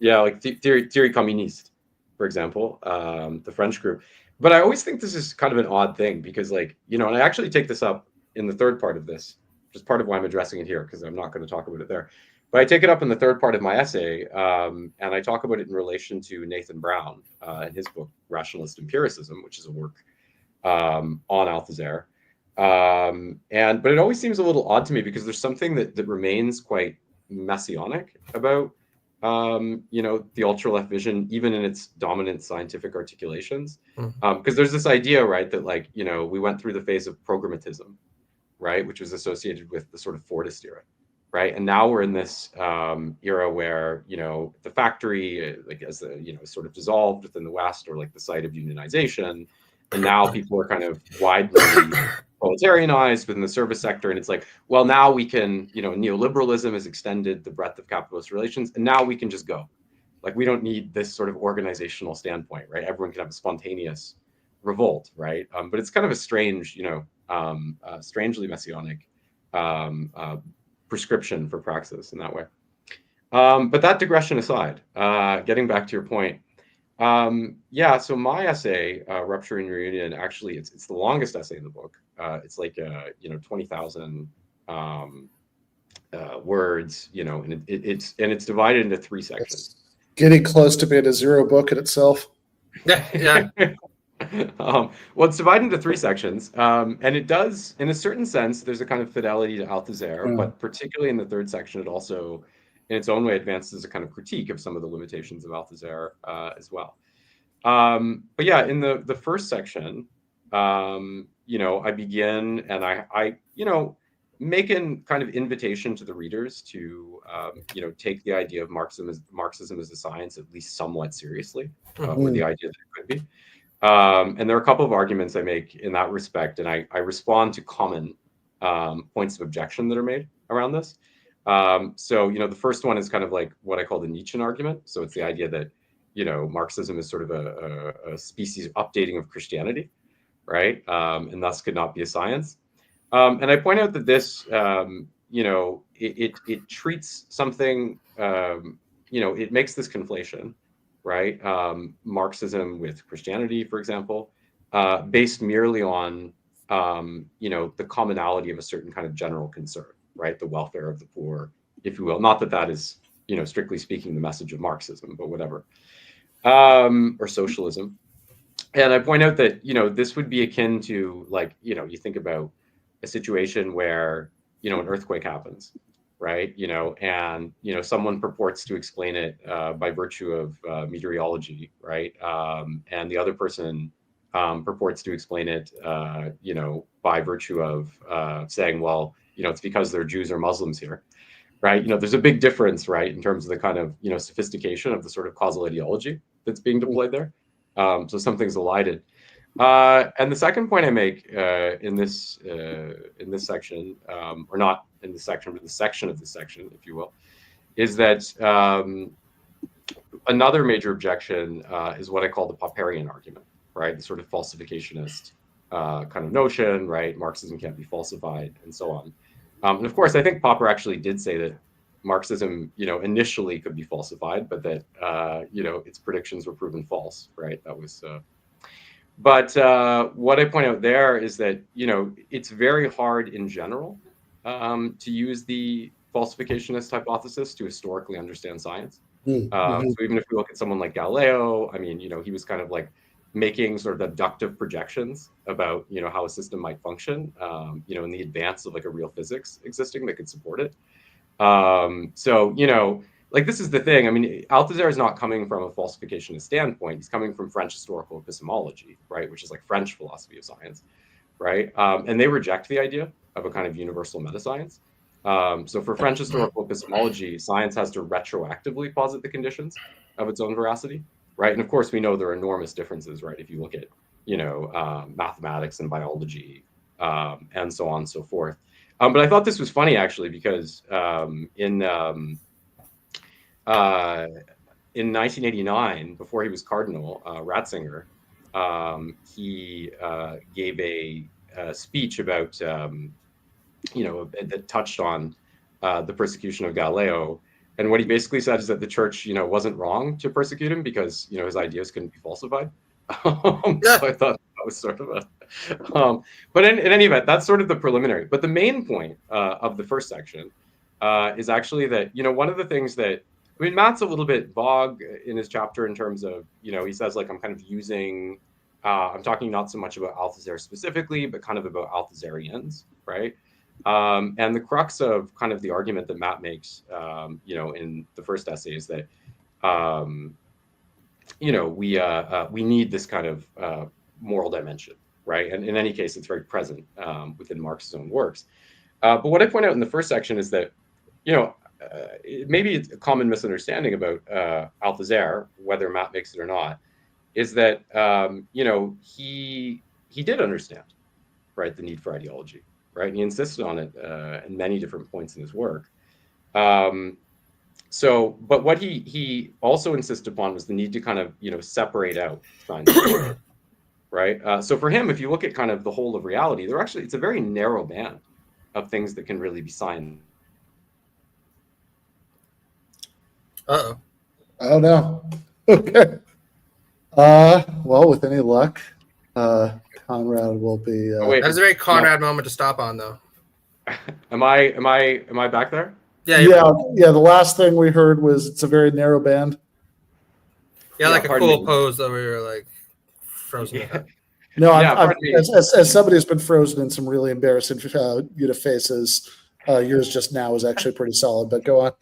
Theory Communiste, for example, the French group. But I always think this is kind of an odd thing because, like, you know, and I actually take this up in the third part of this, which is part of why I'm addressing it here, because I'm not going to talk about it there. But I take it up in the third part of my essay, and I talk about it in relation to Nathan Brown in his book, Rationalist Empiricism, which is a work on Althusser. But it always seems a little odd to me because there's something that remains quite messianic about you know, the ultra left vision, even in its dominant scientific articulations, because there's this idea, right, that, like, you know, we went through the phase of programmatism, right, which was associated with the sort of Fordist era, right, and now we're in this era where, you know, the factory, like, as the, you know, sort of dissolved within the West, or like the site of unionization, and now people are kind of widely proletarianized within the service sector, and it's like, well, now we can, you know, neoliberalism has extended the breadth of capitalist relations, and now we can just go, like, we don't need this sort of organizational standpoint, right? Everyone can have a spontaneous revolt, right? But it's kind of a strange, you know, strangely messianic prescription for praxis in that way. But that digression aside, getting back to your point, so my essay, Rupture and Reunion, actually it's the longest essay in the book. It's like you know, 20,000 words, you know, and it's divided into 3 sections. It's getting close to being a zero book in itself. Yeah. Well, it's divided into 3 sections, and it does, in a certain sense, there's a kind of fidelity to Althusser, but particularly in the 3rd section, it also, in its own way, advances a kind of critique of some of the limitations of Althusser as well. But yeah, in the first section, I begin and I make an kind of invitation to the readers to, take the idea of Marxism as a science at least somewhat seriously, or the idea that it could be. And there are a couple of arguments I make in that respect, and I respond to common points of objection that are made around this. So, the first one is kind of like what I call the Nietzschean argument. So it's the idea that, Marxism is sort of a species updating of Christianity, right? And thus could not be a science. And I point out that this, it treats something, it makes this conflation, right? Marxism with Christianity, for example, based merely on, the commonality of a certain kind of general concern, right? The welfare of the poor, if you will. Not that that is, strictly speaking, the message of Marxism, but whatever. Or socialism. And I point out that, this would be akin to, like, you think about a situation where, an earthquake happens, right? And, someone purports to explain it by virtue of meteorology, right? And the other person purports to explain it, by virtue of saying, well, it's because there are Jews or Muslims here, right? There's a big difference, right, in terms of the kind of, sophistication of the sort of causal ideology that's being deployed there. So something's elided. And the second point I make in this section, or not in this section, but the section of this section, if you will, is that another major objection is what I call the Popperian argument, right? The sort of falsificationist kind of notion, right? Marxism can't be falsified, and so on. And of course, I think Popper actually did say that Marxism, initially could be falsified, but that its predictions were proven false, right? That was. But what I point out there is that it's very hard in general to use the falsificationist hypothesis to historically understand science. So even if we look at someone like Galileo, I mean, he was kind of like making sort of abductive projections about how a system might function, in the advance of like a real physics existing that could support it. So like, this is the thing. I mean, Althusser is not coming from a falsificationist standpoint. He's coming from French historical epistemology, right, which is like French philosophy of science, right? And they reject the idea of a kind of universal meta-science. So for French historical epistemology, science has to retroactively posit the conditions of its own veracity, right? And of course, we know there are enormous differences, right? If you look at, mathematics and biology, and so on and so forth. But I thought this was funny, actually, because in 1989, before he was cardinal, Ratzinger, he gave a speech about, that touched on the persecution of Galileo. And what he basically said is that the church, wasn't wrong to persecute him because, his ideas couldn't be falsified. So I thought that was sort of a, but in any event, that's sort of the preliminary. But the main point of the first section is actually that, one of the things that, I mean, Matt's a little bit vague in his chapter in terms of, he says, like, I'm kind of using, I'm talking not so much about Althusser specifically, but kind of about Althusserians, right? And the crux of kind of the argument that Matt makes, in the first essay is that, we need this kind of moral dimension, right? And in any case, it's very present within Marx's own works. But what I point out in the first section is that, maybe it's a common misunderstanding about Althusser, whether Matt makes it or not, is that, he did understand, right, the need for ideology, right? And he insisted on it at many different points in his work. But what he also insisted upon was the need to kind of, separate out science, right? So for him, if you look at kind of the whole of reality, it's a very narrow band of things that can really be science. Uh-oh. Oh, no. Okay. Well, with any luck, Conrad will be. Wait. That was a very Conrad moment to stop on, though. Am I back there? Yeah. The last thing we heard was it's a very narrow band. Yeah, like a pardon cool me. pose that we were like frozen. Yeah. No, pardon me. as somebody who's been frozen in some really embarrassing faces, yours just now was actually pretty solid. But go on.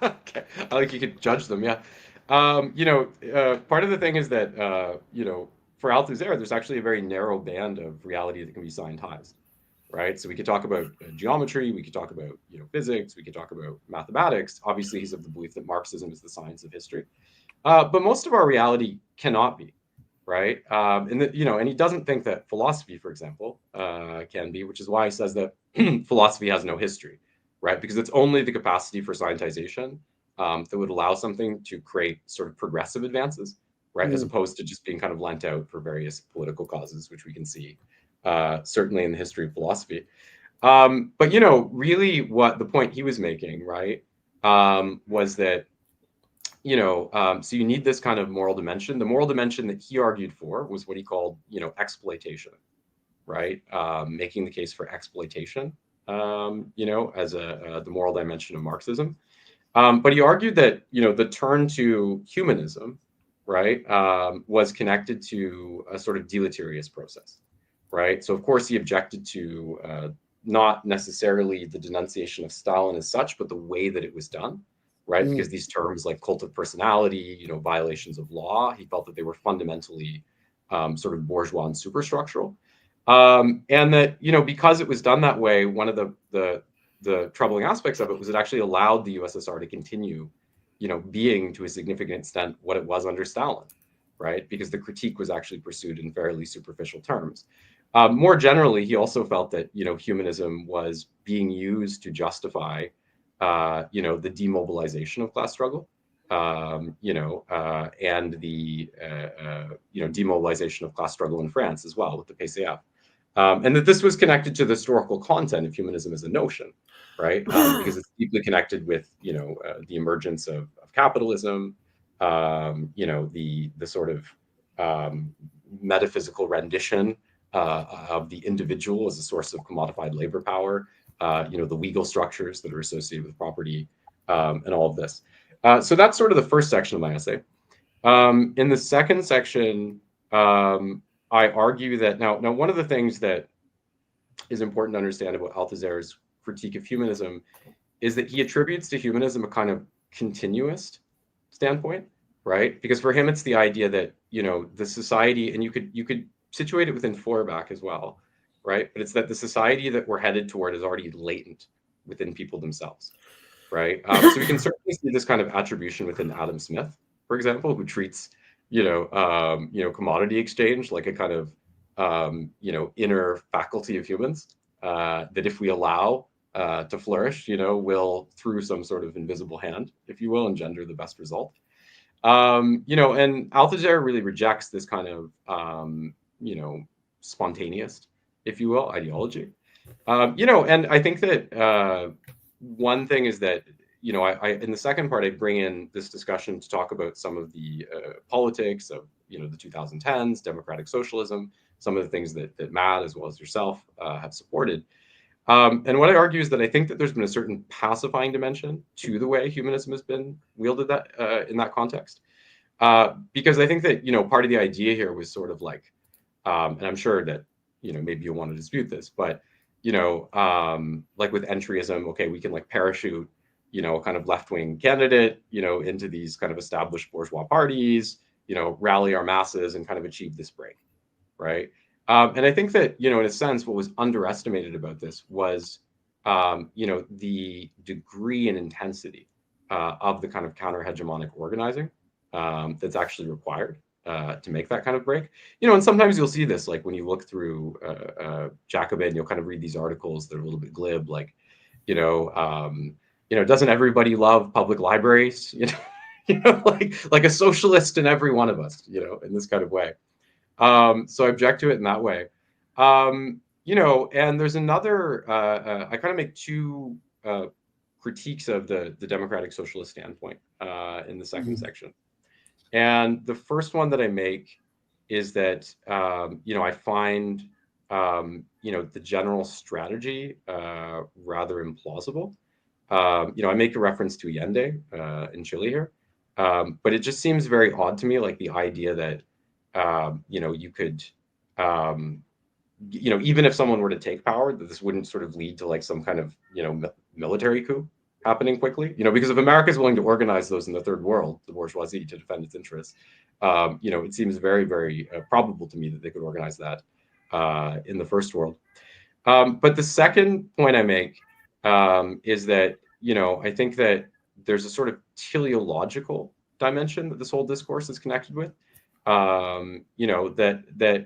Okay, I like you could judge them. Yeah. Part of the thing is that for Althusser, there's actually a very narrow band of reality that can be scientized, right? So we could talk about geometry, we could talk about physics, we could talk about mathematics. Obviously, he's of the belief that Marxism is the science of history, but most of our reality cannot be, right? And he doesn't think that philosophy, for example, can be, which is why he says that philosophy has no history, right? Because it's only the capacity for scientization that would allow something to create sort of progressive advances, right? As opposed to just being kind of lent out for various political causes, which we can see certainly in the history of philosophy. But really what the point he was making, right, was that so you need this kind of moral dimension. The moral dimension that he argued for was what he called exploitation, right? Making the case for exploitation, as the moral dimension of Marxism. But he argued that the turn to humanism, right, was connected to a sort of deleterious process, right? So of course he objected to not necessarily the denunciation of Stalin as such, but the way that it was done, right? Because these terms like cult of personality, violations of law, he felt that they were fundamentally sort of bourgeois and superstructural, and that because it was done that way, one of the troubling aspects of it was it actually allowed the USSR to continue, being to a significant extent what it was under Stalin, right? Because the critique was actually pursued in fairly superficial terms. More generally, he also felt that humanism was being used to justify the demobilization of class struggle, and the demobilization of class struggle in France as well with the PCF. And that this was connected to the historical content of humanism as a notion, right? Because it's deeply connected with, the emergence of capitalism, the sort of metaphysical rendition of the individual as a source of commodified labor power, the legal structures that are associated with property, and all of this. So that's sort of the first section of my essay. In the second section, I argue that now one of the things that is important to understand about Althusser's critique of humanism is that he attributes to humanism a kind of continuist standpoint, right? Because for him, it's the idea that the society, and you could situate it within Feuerbach as well, right? But it's that the society that we're headed toward is already latent within people themselves, right? So we can certainly see this kind of attribution within Adam Smith, for example, who treats commodity exchange like a kind of inner faculty of humans that if we allow to flourish, will through some sort of invisible hand, if you will, engender the best result. And Althusser really rejects this kind of spontaneous, if you will, ideology. And I think that one thing is that I in the second part I bring in this discussion to talk about some of the politics of the 2010s, democratic socialism, some of the things that Matt as well as yourself have supported. And what I argue is that I think that there's been a certain pacifying dimension to the way humanism has been wielded that in that context, because I think that part of the idea here was sort of like, and I'm sure that maybe you'll want to dispute this, but like with entryism, okay, we can like parachute a kind of left-wing candidate, into these kind of established bourgeois parties, rally our masses and kind of achieve this break, right? And I think that, in a sense, what was underestimated about this was, the degree and intensity of the kind of counter-hegemonic organizing that's actually required to make that kind of break. And sometimes you'll see this, like when you look through Jacobin, you'll kind of read these articles that are a little bit glib, like, doesn't everybody love public libraries? Like a socialist in every one of us, in this kind of way. So I object to it in that way. And there's another, I kind of make two critiques of the democratic socialist standpoint in the second section. And the first one that I make is that, I find, the general strategy rather implausible. I make a reference to Allende in Chile here, but it just seems very odd to me, like the idea that, you could, even if someone were to take power, that this wouldn't sort of lead to like some kind of, military coup happening quickly. Because if America is willing to organize those in the third world, the bourgeoisie, to defend its interests, it seems very, very probable to me that they could organize that in the first world. But the second point I make is that, I think that there's a sort of teleological dimension that this whole discourse is connected with, that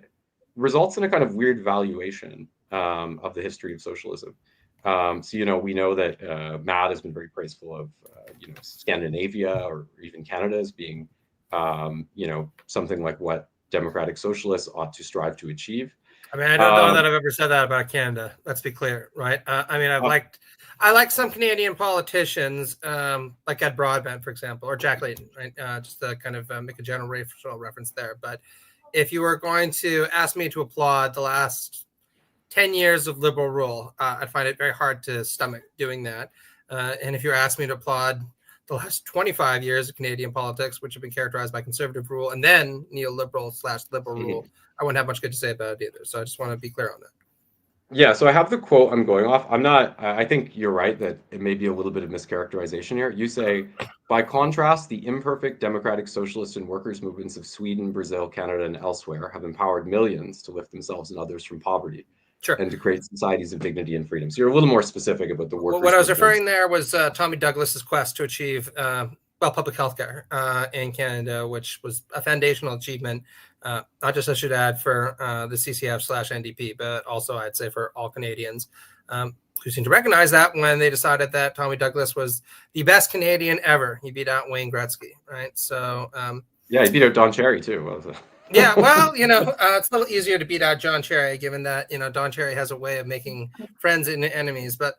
results in a kind of weird valuation of the history of socialism. So, we know that Matt has been very praiseful of, Scandinavia or even Canada as being, something like what democratic socialists ought to strive to achieve. I mean, I don't know that I've ever said that about Canada. Let's be clear, right? I like some Canadian politicians, like Ed Broadbent, for example, or Jack Layton, right? Just to kind of make a general racial reference there. But if you were going to ask me to applaud the last 10 years of liberal rule, I'd find it very hard to stomach doing that. And if you asked me to applaud the last 25 years of Canadian politics, which have been characterized by conservative rule and then neoliberal/liberal rule, I wouldn't have much good to say about it either. So I just want to be clear on that. Yeah, so I have the quote I'm going off. I think you're right that it may be a little bit of mischaracterization here. You say, by contrast, the imperfect democratic socialist and workers' movements of Sweden, Brazil, Canada, and elsewhere have empowered millions to lift themselves and others from poverty. Sure. And to create societies of dignity and freedom. So you're a little more specific about the workers. Well, what I was referring there was Tommy Douglas's quest to achieve public health care in Canada, which was a foundational achievement, not just, I should add, for the CCF/NDP, but also I'd say for all Canadians who seem to recognize that when they decided that Tommy Douglas was the best Canadian ever. He beat out Wayne Gretzky, right? So yeah, he beat out Don Cherry too. Yeah, well, it's a little easier to beat out John Cherry, given that, Don Cherry has a way of making friends and enemies. But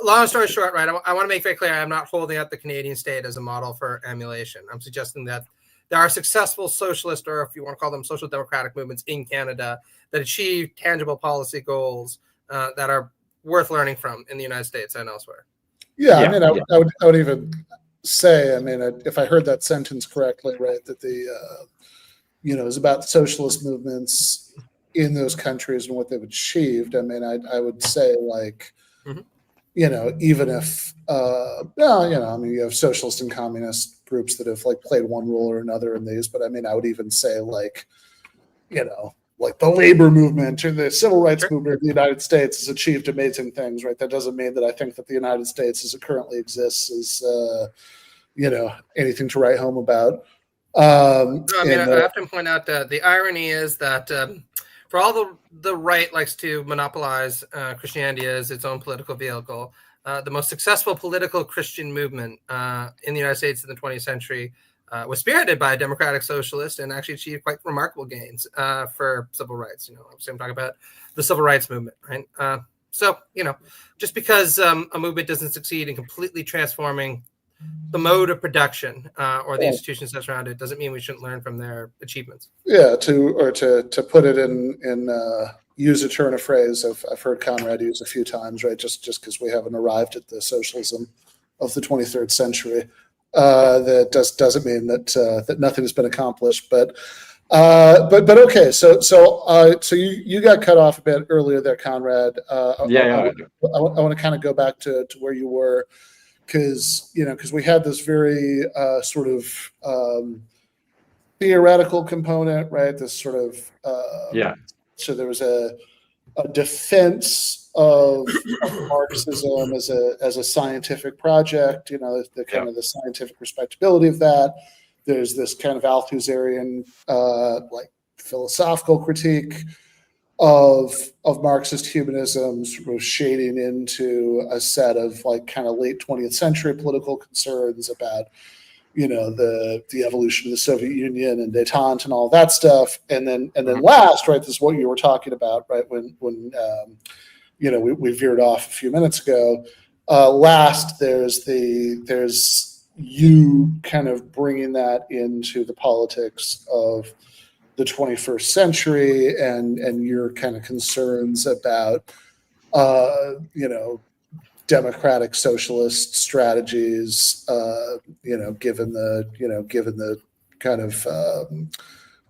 long story short, right, I want to make very clear, I'm not holding up the Canadian state as a model for emulation. I'm suggesting that there are successful socialist, or if you want to call them social democratic movements in Canada that achieve tangible policy goals that are worth learning from in the United States and elsewhere. Yeah, I mean, I would even say, I mean, if I heard that sentence correctly, right, that is about socialist movements in those countries and what they've achieved. I mean, I would say, like, even if, I mean, you have socialist and communist groups that have like played one role or another in these, but I mean, I would even say, like, like the labor movement or the civil rights movement in the United States has achieved amazing things, right? That doesn't mean that I think that the United States as it currently exists is, anything to write home about. I often point out that the irony is that for all the right likes to monopolize Christianity as its own political vehicle, the most successful political Christian movement in the United States in the 20th century was spearheaded by a democratic socialist and actually achieved quite remarkable gains for civil rights. Obviously I'm talking about the civil rights movement, right? So, just because a movement doesn't succeed in completely transforming the mode of production or the institutions that surround it doesn't mean we shouldn't learn from their achievements. Yeah, to put it in use a turn of phrase I've heard Conrad use a few times, right? Just because we haven't arrived at the socialism of the 23rd century, that doesn't mean that nothing has been accomplished. But okay, so you got cut off a bit earlier there, Conrad. I want to kind of go back to where you were. Because we had this very sort of theoretical component, right? This sort of So there was a defense of Marxism as a scientific project. The kind of the scientific respectability of that. There's this kind of Althusserian like philosophical critique of Marxist humanism, sort of shading into a set of like kind of late 20th century political concerns about, the evolution of the Soviet Union and détente and all that stuff. And then last, right, this is what you were talking about, right, when we veered off a few minutes ago. Last, there's you kind of bringing that into the politics of the 21st century and your kind of concerns about democratic socialist strategies given the kind of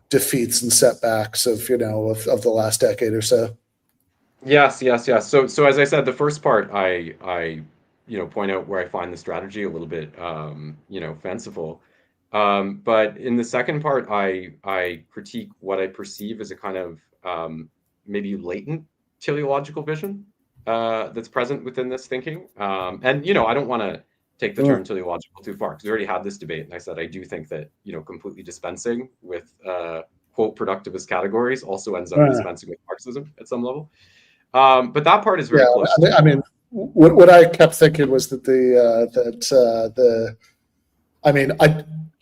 defeats and setbacks of the last decade or so. Yes. So as I said, the first part I point out where I find the strategy a little bit, fanciful. But in the second part, I critique what I perceive as a kind of maybe latent teleological vision that's present within this thinking. And I don't want to take the term teleological too far, because we already had this debate, and I said I do think that completely dispensing with quote productivist categories also ends up dispensing with Marxism at some level. But that part is very close. I mean, what I kept thinking was that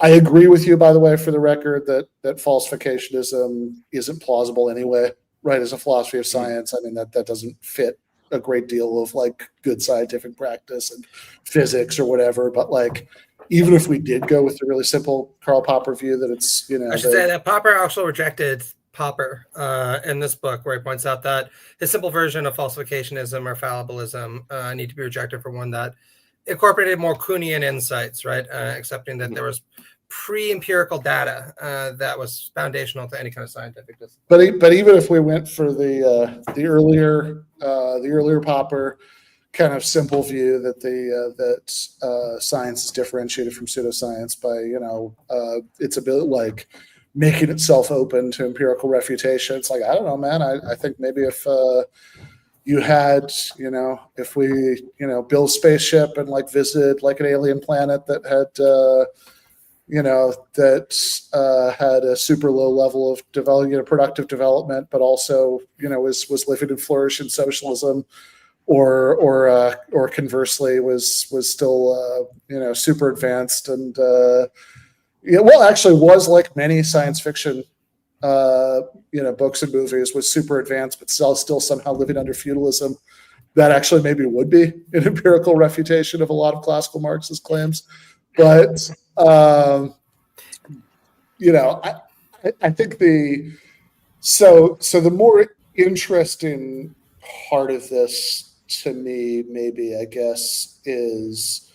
I agree with you, by the way, for the record, that falsificationism isn't plausible anyway, right? As a philosophy of science, I mean, that doesn't fit a great deal of like good scientific practice and physics or whatever. But like, even if we did go with the really simple Karl Popper view that it's, I should say that Popper also rejected Popper in this book, where he points out that his simple version of falsificationism or fallibilism need to be rejected for one that incorporated more Kuhnian insights, right? Accepting that there was pre-empirical data that was foundational to any kind of scientific discipline. But even if we went for the earlier Popper kind of simple view that that science is differentiated from pseudoscience by its ability, like making itself open to empirical refutation, it's like, I don't know, man. I think maybe if you had, if we, build a spaceship and like visit like an alien planet that had, had a super low level of productive development, but also, was living in flourishing socialism, or conversely was still, super advanced and, actually was like many science fiction books and movies, was super advanced, but still somehow living under feudalism. That actually maybe would be an empirical refutation of a lot of classical Marxist claims. But, I think the more interesting part of this to me, maybe, I guess, is,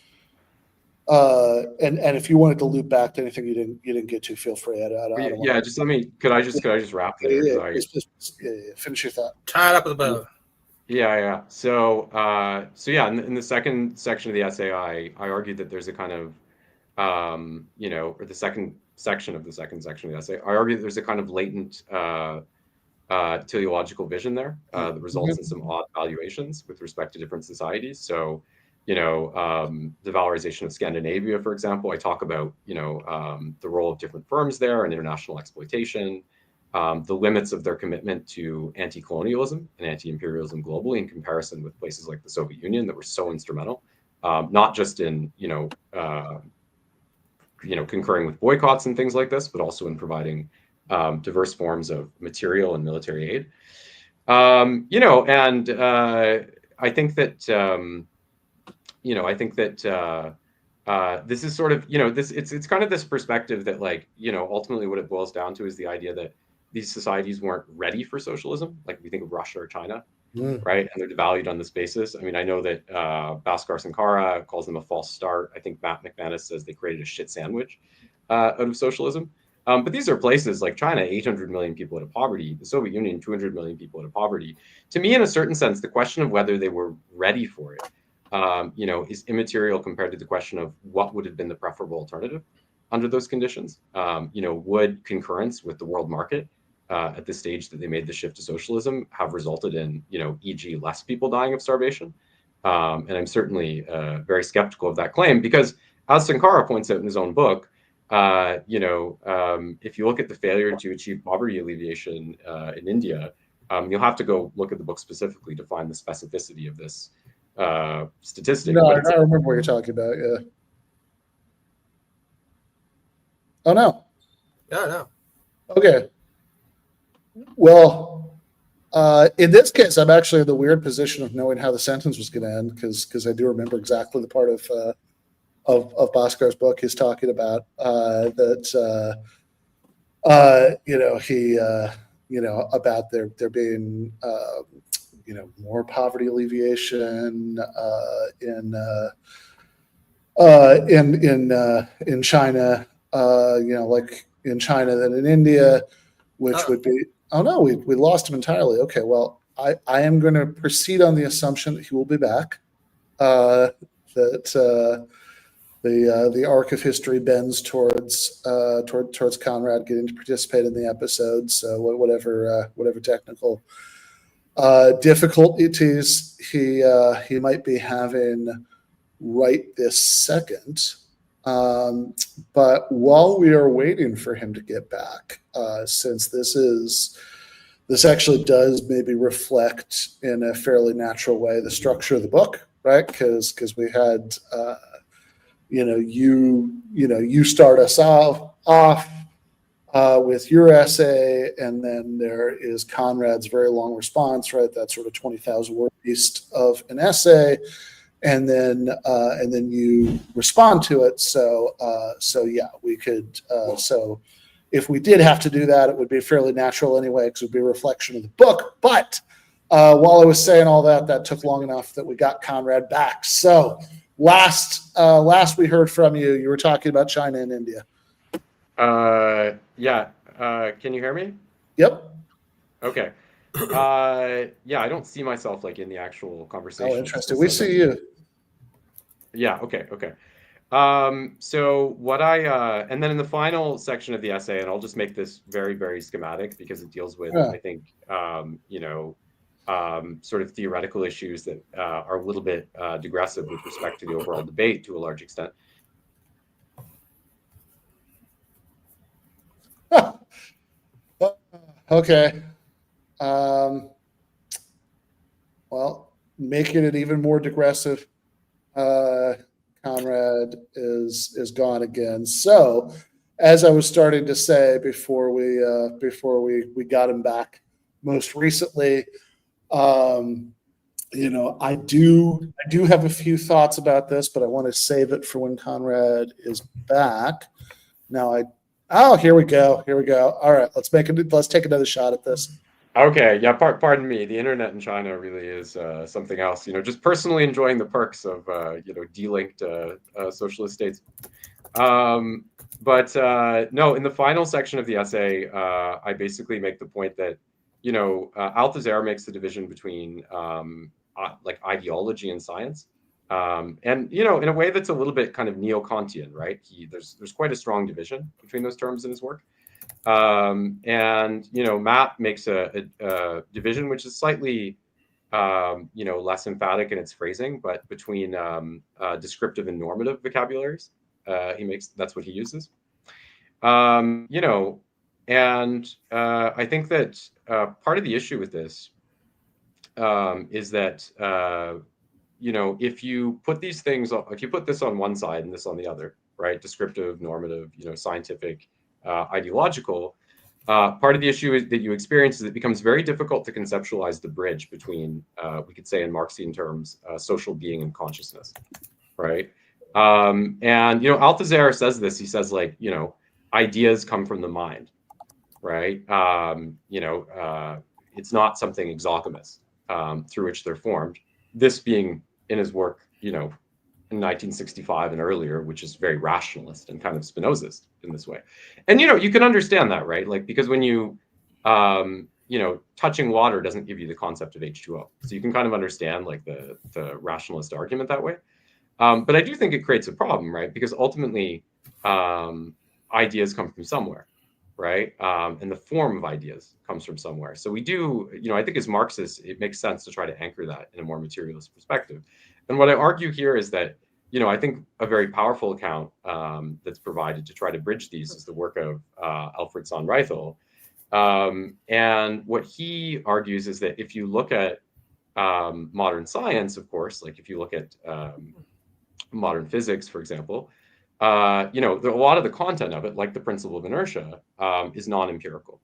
and if you wanted to loop back to anything you didn't get to, feel free. Could I just wrap there? Finish your thought. Tie it up with a bow. Yeah. So in the second section of the essay, I argued that there's a kind of, or the second section of the second section of the essay, I argue that there's a kind of latent teleological vision there that results in some odd valuations with respect to different societies. So, the valorization of Scandinavia, for example, I talk about, the role of different firms there and international exploitation, the limits of their commitment to anti-colonialism and anti-imperialism globally in comparison with places like the Soviet Union that were so instrumental, not just in, concurring with boycotts and things like this, but also in providing diverse forms of material and military aid. I think that, this is sort of, it's kind of this perspective that, like, ultimately what it boils down to is the idea that these societies weren't ready for socialism. Like, if we think of Russia or China, right? And they're devalued on this basis. I mean, I know that Bhaskar Sankara calls them a false start. I think Matt McManus says they created a shit sandwich out of socialism. But these are places like China, 800 million people out of poverty, the Soviet Union, 200 million people out of poverty. To me, in a certain sense, the question of whether they were ready for it, is immaterial compared to the question of what would have been the preferable alternative under those conditions. Would concurrence with the world market at the stage that they made the shift to socialism have resulted in, e.g., less people dying of starvation? And I'm certainly very skeptical of that claim, because as Sankara points out in his own book, if you look at the failure to achieve poverty alleviation in India, you'll have to go look at the book specifically to find the specificity of this statistic. No, I remember what you're talking about. Yeah. Oh no. No. Okay. Well, in this case, I'm actually in the weird position of knowing how the sentence was going to end, because I do remember exactly the part of Bhaskar's book he's talking about that. About there being more poverty alleviation in China, like in China than in India, which would be, oh no, we lost him entirely. Okay, well, I am going to proceed on the assumption that he will be back that the arc of history bends towards Conrad getting to participate in the episode. So whatever technical difficulties he might be having right this second. But while we are waiting for him to get back, since this actually does maybe reflect in a fairly natural way the structure of the book, right? Because we had you start us off with your essay, and then there is Conrad's very long response, right? That sort of 20,000 word beast of an essay, and then you respond to it. So yeah, we could. So if we did have to do that, it would be fairly natural anyway, because it would be a reflection of the book. But while I was saying all that, that took long enough that we got Conrad back. So last we heard from you, you were talking about China and India. Yeah. Can you hear me? Yep. Okay. Yeah, I don't see myself like in the actual conversation. Oh, interesting. We see you. Yeah. Okay. So what and then in the final section of the essay, and I'll just make this very, very schematic because it deals with, I think, sort of theoretical issues that are a little bit digressive with respect to the overall debate to a large extent. Okay. Well, making it even more digressive, Conrad is gone again. So, as I was starting to say before we got him back most recently, I do have a few thoughts about this, but I want to save it for when Conrad is back. Now here we go. All right, let's take another shot at this. Okay, yeah, pardon me. The internet in China really is something else. Just personally enjoying the perks of delinked socialist states. But no, in the final section of the essay, I basically make the point that Althusser makes the division between like ideology and science, and in a way that's a little bit kind of neo-Kantian, right? There's quite a strong division between those terms in his work. And Matt makes a division which is slightly less emphatic in its phrasing, but between descriptive and normative vocabularies. That's what he uses. And I think that part of the issue with this is that if you put these things, if you put this on one side and this on the other, right? Descriptive, normative, scientific, ideological. Part of the issue that you experience is it becomes very difficult to conceptualize the bridge between, we could say in Marxian terms, social being and consciousness, right? And Althusser says this. He says ideas come from the mind, right? It's not something exogamous through which they're formed. This being in his work, in 1965 and earlier, which is very rationalist and kind of Spinozist in this way. And, you can understand that, right? Because when you, touching water doesn't give you the concept of H2O. So you can kind of understand the rationalist argument that way. But I do think it creates a problem, right? Because ultimately, ideas come from somewhere, right? And the form of ideas comes from somewhere. So we do, I think as Marxists, it makes sense to try to anchor that in a more materialist perspective. And what I argue here is that, I think a very powerful account that's provided to try to bridge these is the work of Alfred Sohn-Reithel. And what he argues is that if you look at modern science, of course, like if you look at modern physics, for example, a lot of the content of it, like the principle of inertia, is non-empirical,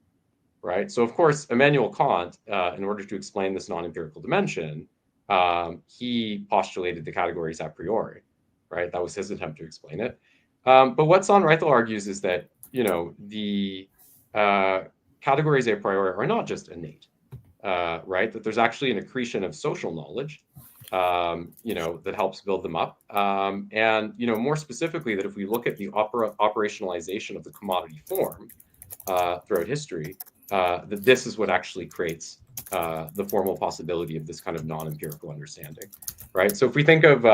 right? So, of course, Immanuel Kant, in order to explain this non-empirical dimension, he postulated the categories a priori, right? That was his attempt to explain it. But what Sohn-Reithel argues is that, the categories a priori are not just innate, right? That there's actually an accretion of social knowledge, that helps build them up. And, more specifically, that if we look at the operationalization of the commodity form throughout history, that this is what actually creates the formal possibility of this kind of non-empirical understanding, right? So if we think of,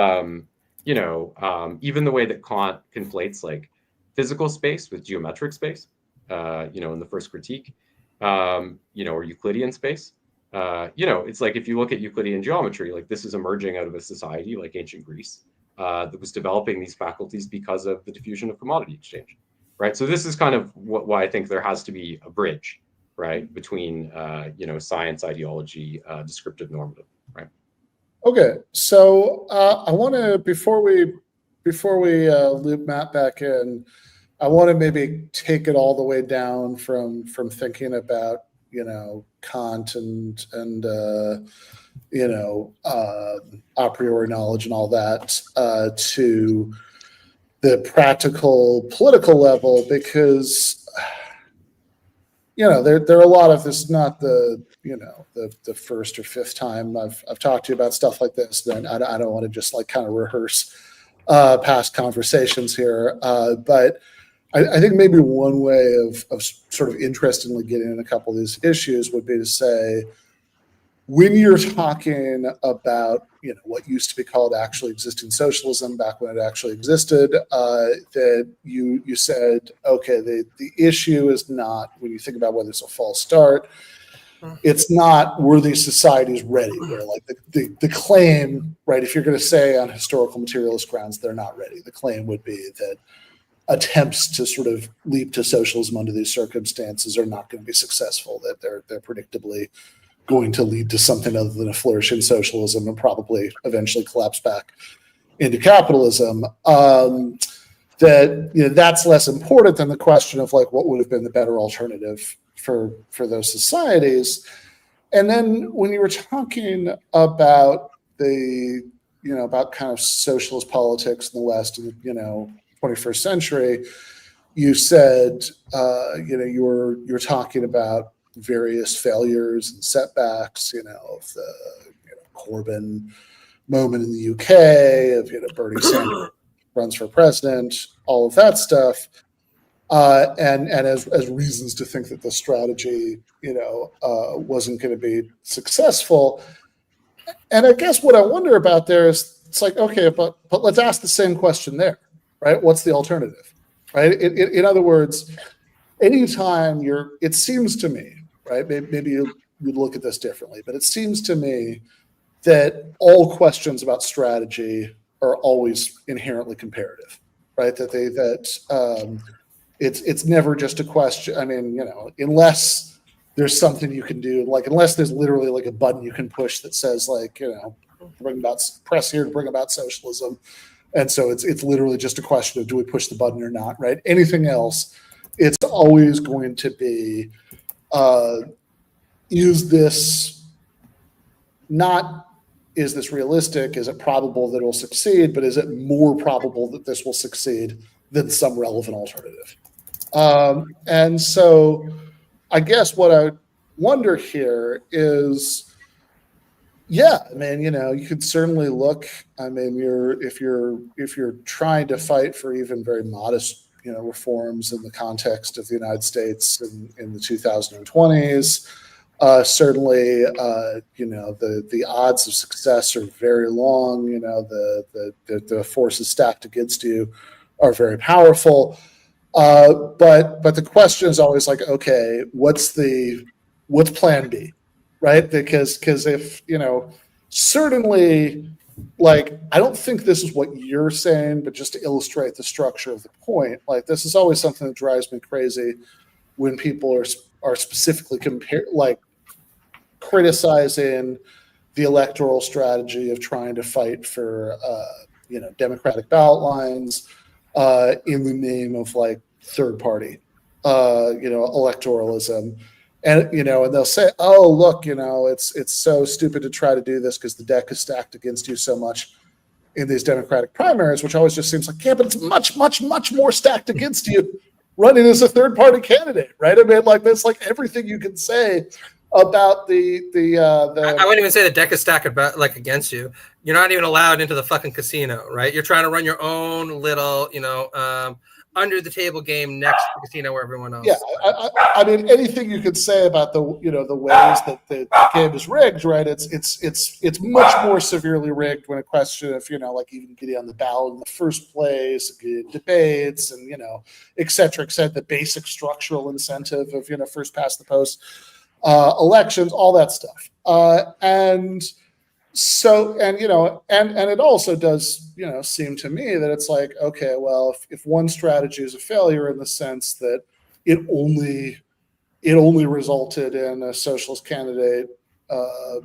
even the way that Kant conflates like physical space with geometric space, in the first critique, or Euclidean space. It's like if you look at Euclidean geometry, like this is emerging out of a society like ancient Greece that was developing these faculties because of the diffusion of commodity exchange, right? So this is kind of why I think there has to be a bridge, right, between science, ideology, descriptive, normative, right? Okay, so I want to before we loop Matt back in, I want to maybe take it all the way down from thinking about Kant and a priori knowledge and all that to the practical political level, because there are a lot of this. Not the first or fifth time I've talked to you about stuff like this. Then I don't want to just like kind of rehearse past conversations here, but I think maybe one way of sort of interestingly getting in a couple of these issues would be to say, when you're talking about what used to be called actually existing socialism back when it actually existed, that you said, okay, the issue is not, when you think about whether it's a false start, it's not were these societies ready, where like the claim, right, if you're going to say on historical materialist grounds they're not ready, the claim would be that attempts to sort of leap to socialism under these circumstances are not going to be successful, that they're predictably going to lead to something other than a flourishing socialism and probably eventually collapse back into capitalism. That's less important than the question of like what would have been the better alternative for those societies. And then when you were talking about about kind of socialist politics in the West in the 21st century, you said you were talking about various failures and setbacks, of the Corbyn moment in the UK, of Bernie Sanders runs for president, all of that stuff, and as reasons to think that the strategy wasn't going to be successful. And I guess what I wonder about there is, it's like, okay, but let's ask the same question there, right? What's the alternative, right? In other words, anytime it seems to me, right, maybe you'd look at this differently, but it seems to me that all questions about strategy are always inherently comparative, right? It's never just a question. I mean, unless there's something you can do, like unless there's literally like a button you can push that says like, press here to bring about socialism. And so it's literally just a question of do we push the button or not, right? Anything else, it's always going to be, is this realistic? Is it probable that it will succeed? But is it more probable that this will succeed than some relevant alternative? And so I guess what I wonder here is, yeah, I mean, you could certainly look. I mean, if you're trying to fight for even very modest, reforms in the context of the United States in the 2020s, certainly, the odds of success are very long. The forces stacked against you are very powerful. But the question is always like, okay, what's plan B? Right? Because if, certainly, like, I don't think this is what you're saying, but just to illustrate the structure of the point, like, this is always something that drives me crazy when people are specifically criticizing the electoral strategy of trying to fight for, Democratic ballot lines in the name of like third party, electoralism. And, and they'll say, oh, look, it's so stupid to try to do this because the deck is stacked against you so much in these Democratic primaries, which always just seems like, yeah, but it's much, much, much more stacked against you running as a third party candidate, right? I mean, like, that's like everything you can say about the I wouldn't even say the deck is stacked against you. You're not even allowed into the fucking casino, right? You're trying to run your own little, under the table game next to the casino where everyone else. Yeah, I mean, anything you could say about the ways that the game is rigged, right? It's much more severely rigged when a question of like even getting on the ballot in the first place, debates, and et cetera, the basic structural incentive of first past the post elections, all that stuff, and. So, and it also does, seem to me that it's like, okay, well, if one strategy is a failure in the sense that it only resulted in a socialist candidate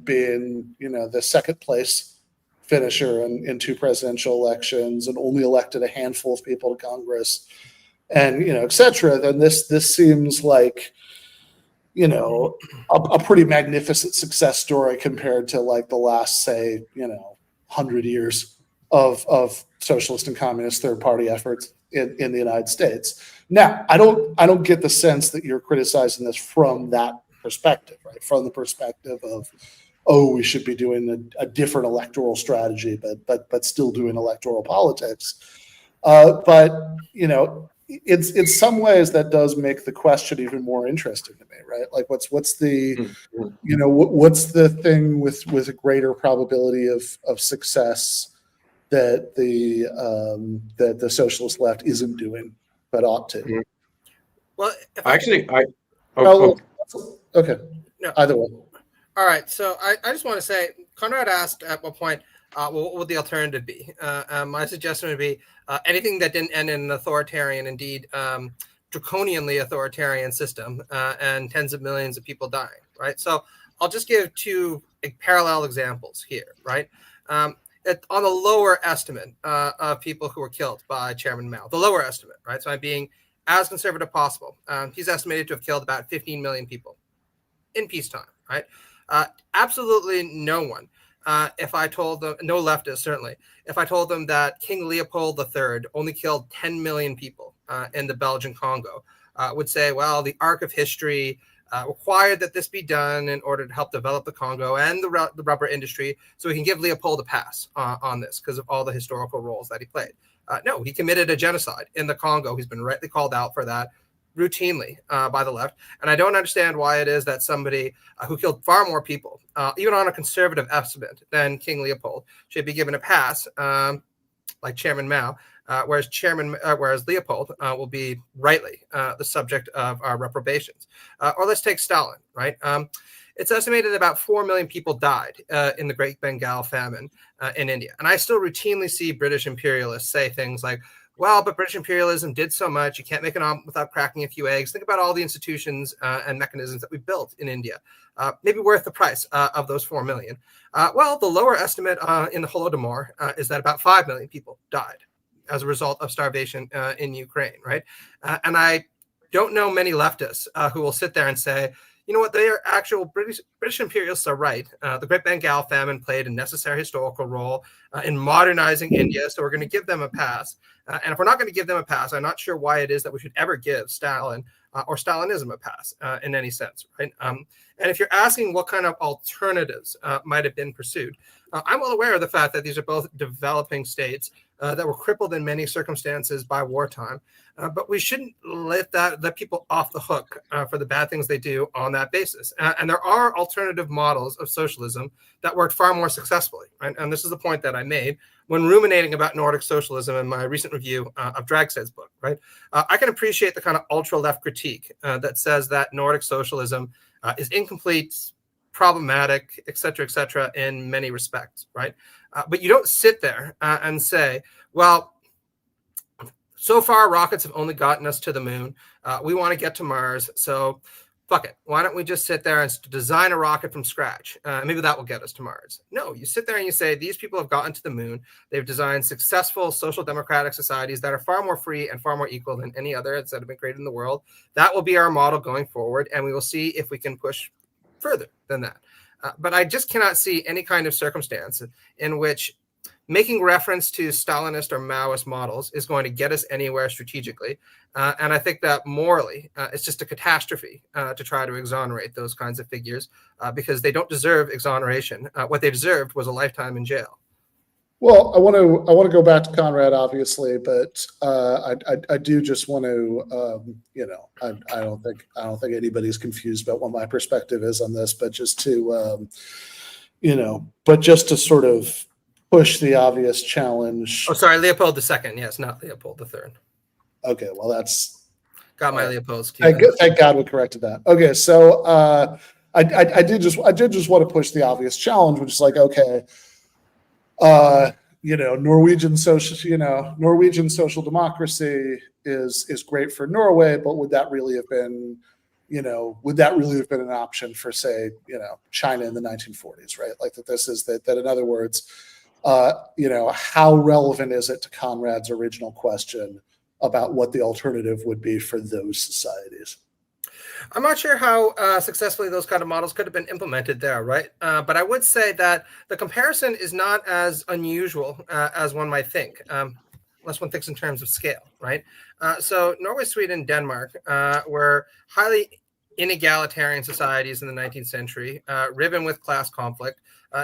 being, the second place finisher in 2 presidential elections and only elected a handful of people to Congress, and et cetera, then this seems like a pretty magnificent success story compared to like the last, say, 100 years of socialist and communist third party efforts in the United States. Now, I don't get the sense that you're criticizing this from that perspective, right? From the perspective of, oh, we should be doing a different electoral strategy, but still doing electoral politics. But in some ways that does make the question even more interesting to me, right? Like what's the what's the thing with a greater probability of success that the socialist left isn't doing but ought to? Well, okay. No. Either way. All right, so I just want to say, Conrad asked at what point, what would the alternative be? My suggestion would be anything that didn't end in an authoritarian, indeed draconianly authoritarian system, and tens of millions of people dying, right? So I'll just give 2 parallel examples here, right? On the lower estimate of people who were killed by Chairman Mao, the lower estimate, right? So I'm being as conservative possible. He's estimated to have killed about 15 million people in peacetime, right? Absolutely no one. If I told them, no leftists certainly, if I told them that King Leopold III only killed 10 million people in the Belgian Congo, would say, well, the arc of history required that this be done in order to help develop the Congo and the rubber industry, so we can give Leopold a pass on this because of all the historical roles that he played. No, he committed a genocide in the Congo. He's been rightly called out for that routinely by the left. And I don't understand why it is that somebody who killed far more people, even on a conservative estimate than King Leopold, should be given a pass, like Chairman Mao, whereas Leopold will be rightly the subject of our reprobations. Or let's take Stalin, right? It's estimated that about 4 million people died in the Great Bengal famine in India. And I still routinely see British imperialists say things like, well, but British imperialism did so much. You can't make an omelet without cracking a few eggs. Think about all the institutions and mechanisms that we built in India. Maybe worth the price of those 4 million. Well, the lower estimate in the Holodomor is that about 5 million people died as a result of starvation in Ukraine, right? And I don't know many leftists who will sit there and say, you know what, they are actual British imperialists are right. The Great Bengal famine played a necessary historical role in modernizing India, so we're going to give them a pass. And if we're not going to give them a pass, I'm not sure why it is that we should ever give Stalin or Stalinism a pass in any sense, right? And if you're asking what kind of alternatives might have been pursued, I'm well aware of the fact that these are both developing states that were crippled in many circumstances by wartime. But we shouldn't let people off the hook for the bad things they do on that basis. And there are alternative models of socialism that worked far more successfully. Right? And this is the point that I made when ruminating about Nordic socialism in my recent review of Dragsted's book. Right? I can appreciate the kind of ultra-left critique that says that Nordic socialism is incomplete, problematic, et cetera, in many respects. Right? But you don't sit there and say, well, so far, rockets have only gotten us to the moon. We want to get to Mars. So fuck it. Why don't we just sit there and design a rocket from scratch? Maybe that will get us to Mars. No, you sit there and you say, these people have gotten to the moon. They've designed successful social democratic societies that are far more free and far more equal than any other that have been created in the world. That will be our model going forward. And we will see if we can push further than that. But I just cannot see any kind of circumstance in which making reference to Stalinist or Maoist models is going to get us anywhere strategically. And I think that morally, it's just a catastrophe to try to exonerate those kinds of figures because they don't deserve exoneration. What they deserved was a lifetime in jail. Well, I want to go back to Conrad, obviously, but I do just want to, I don't think anybody's confused about what my perspective is on this, but just to, sort of push the obvious challenge. Oh, sorry, Leopold II. Yes, not Leopold III. Okay, well, that's got my Leopolds too. Thank God we corrected that. Okay, so I did just want to push the obvious challenge, which is like, okay. Norwegian social democracy is great for Norway, but would that really have been an option for, say, China in the 1940s, right? Like that in other words, how relevant is it to Conrad's original question about what the alternative would be for those societies? I'm not sure how successfully those kind of models could have been implemented there, right? But I would say that the comparison is not as unusual as one might think, unless one thinks in terms of scale, right? So Norway, Sweden, Denmark were highly inegalitarian societies in the 19th century, riven with class conflict.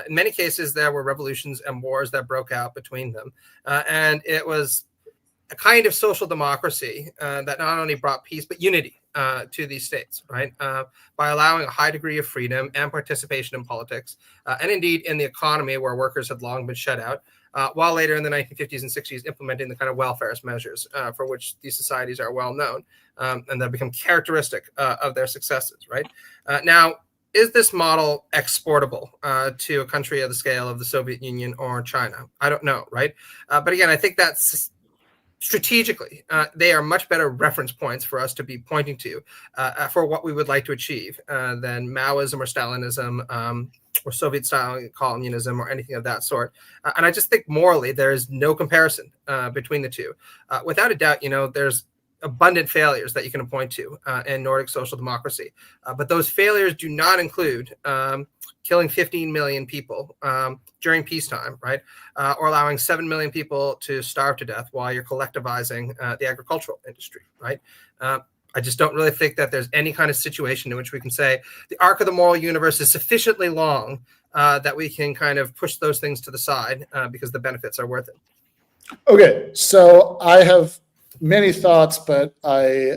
In many cases, there were revolutions and wars that broke out between them. And it was a kind of social democracy that not only brought peace, but unity to these states, right? By allowing a high degree of freedom and participation in politics, and indeed in the economy where workers had long been shut out, while later in the 1950s and 60s implementing the kind of welfare measures for which these societies are well known, and that become characteristic of their successes, right? Now, is this model exportable to a country of the scale of the Soviet Union or China? I don't know, right? But again, I think that's strategically, they are much better reference points for us to be pointing to for what we would like to achieve than Maoism or Stalinism or Soviet-style communism or anything of that sort. And I just think morally, there is no comparison between the two. Without a doubt, there's abundant failures that you can point to in Nordic social democracy. But those failures do not include killing 15 million people during peacetime, right? Or allowing 7 million people to starve to death while you're collectivizing the agricultural industry, right? I just don't really think that there's any kind of situation in which we can say the arc of the moral universe is sufficiently long that we can kind of push those things to the side because the benefits are worth it. Okay, so I have many thoughts, but I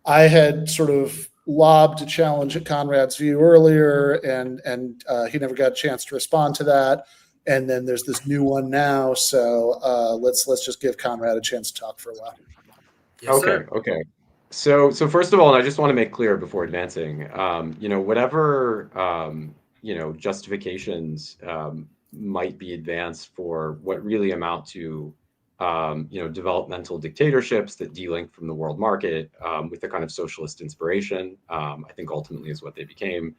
had sort of lobbed a challenge at Conrad's view earlier, and he never got a chance to respond to that. And then there's this new one now, so let's just give Conrad a chance to talk for a while. Yes, sir. Okay. So first of all, and I just want to make clear before advancing, whatever justifications might be advanced for what really amount to developmental dictatorships that delink from the world market with a kind of socialist inspiration, I think ultimately is what they became.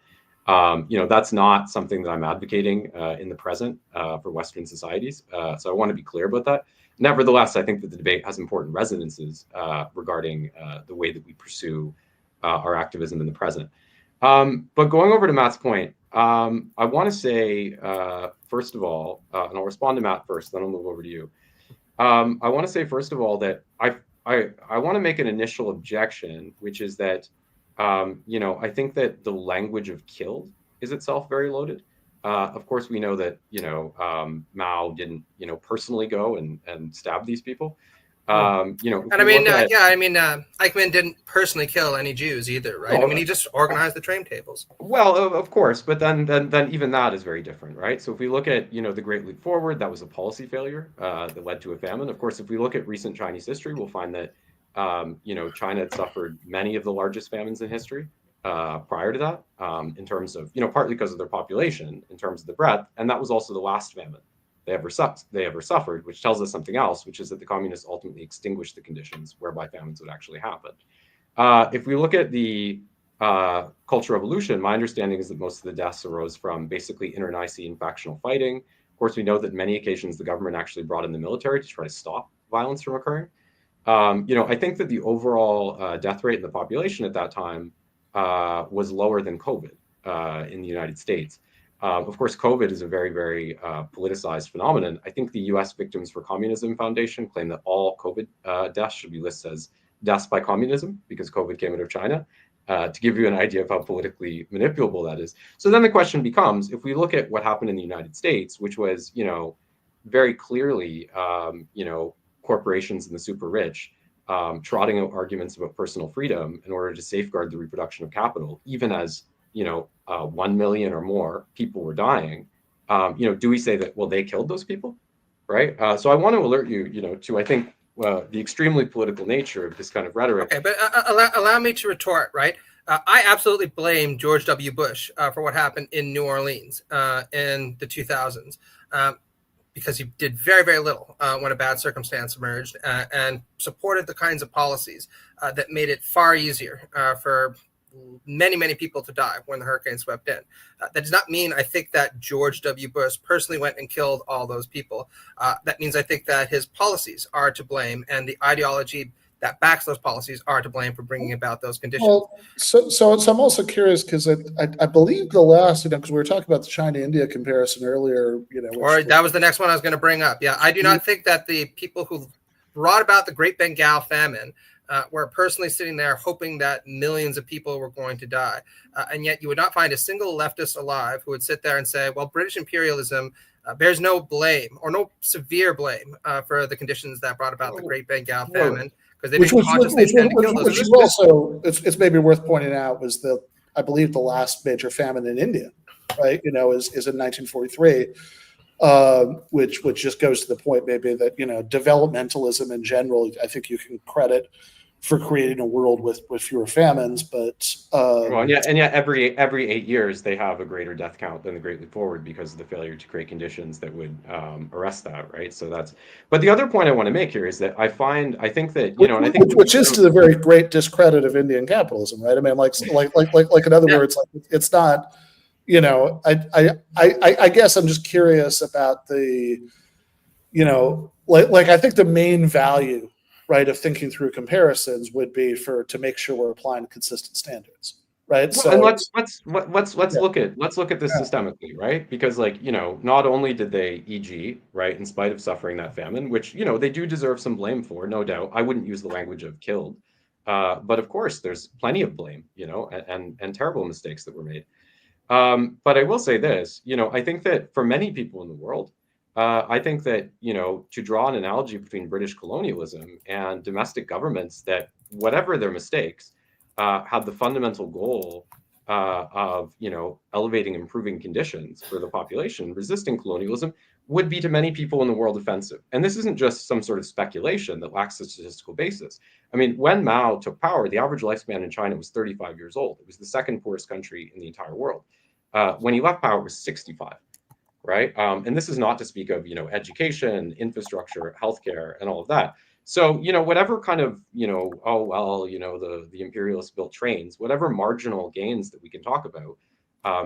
That's not something that I'm advocating in the present for Western societies. So I want to be clear about that. Nevertheless, I think that the debate has important resonances regarding the way that we pursue our activism in the present. But going over to Matt's point, I want to say, first of all, and I'll respond to Matt first, then I'll move over to you. I want to say, first of all, that I want to make an initial objection, which is that, I think that the language of killed is itself very loaded. Of course, we know that, Mao didn't, personally go and stab these people. And Eichmann didn't personally kill any Jews either, right? Oh, he just organized the trametables. Well, of course, but then even that is very different, right? So if we look at, the Great Leap Forward, that was a policy failure that led to a famine. Of course, if we look at recent Chinese history, we'll find that, China had suffered many of the largest famines in history prior to that, in terms of, partly because of their population, in terms of the breadth, and that was also the last famine they ever suffered, which tells us something else, which is that the communists ultimately extinguished the conditions whereby famines would actually happen. If we look at the Cultural Revolution, my understanding is that most of the deaths arose from basically internecine factional fighting. Of course, we know that many occasions the government actually brought in the military to try to stop violence from occurring. I think that the overall death rate in the population at that time was lower than COVID in the United States. Of course, COVID is a very, very politicized phenomenon. I think the U.S. Victims for Communism Foundation claim that all COVID deaths should be listed as deaths by communism because COVID came out of China, to give you an idea of how politically manipulable that is. So then the question becomes, if we look at what happened in the United States, which was, very clearly, corporations and the super rich trotting out arguments about personal freedom in order to safeguard the reproduction of capital, even as 1 million or more people were dying. Do we say that, well, they killed those people, right? So I want to alert you, to, I think, the extremely political nature of this kind of rhetoric. Okay, but allow me to retort, right? I absolutely blame George W. Bush for what happened in New Orleans in the 2000s. Because he did very, very little when a bad circumstance emerged, and supported the kinds of policies that made it far easier for many, many people to die when the hurricane swept in. That does not mean I think that George W. Bush personally went and killed all those people. That means I think that his policies are to blame, and the ideology that backs those policies are to blame for bringing about those conditions. Well, so I'm also curious because I believe the last, because we were talking about the China-India comparison earlier, That was the next one I was going to bring up. Yeah, I do not think that the people who brought about the Great Bengal famine were personally sitting there hoping that millions of people were going to die. And yet you would not find a single leftist alive who would sit there and say, well, British imperialism bears no blame or no severe blame for the conditions that brought about the Great Bengal famine. Which is also, it's maybe worth pointing out, was I believe the last major famine in India, right? Is in 1943, which just goes to the point maybe that developmentalism in general, I think you can credit for creating a world with fewer famines, but and yet every 8 years they have a greater death count than the Great Leap Forward because of the failure to create conditions that would arrest that, right? So but the other point I want to make here is that I think that and I think which is to the very great discredit of Indian capitalism, right? I mean, like in other words, like it's not, I guess I'm just curious about the, I think the main value, right, of thinking through comparisons would be to make sure we're applying consistent standards, right? Well, and let's look at this systemically, right? Because not only did they, e.g., right, in spite of suffering that famine, which they do deserve some blame for, no doubt. I wouldn't use the language of killed, but of course there's plenty of blame, and terrible mistakes that were made. But I will say this, I think that for many people in the world, I think that, to draw an analogy between British colonialism and domestic governments that, whatever their mistakes, had the fundamental goal of, elevating, improving conditions for the population, resisting colonialism, would be to many people in the world offensive. And this isn't just some sort of speculation that lacks a statistical basis. I mean, when Mao took power, the average lifespan in China was 35 years old. It was the second poorest country in the entire world. When he left power, it was 65. Right. And this is not to speak of, education, infrastructure, healthcare, and all of that. So, whatever kind of, the imperialists built trains, whatever marginal gains that we can talk about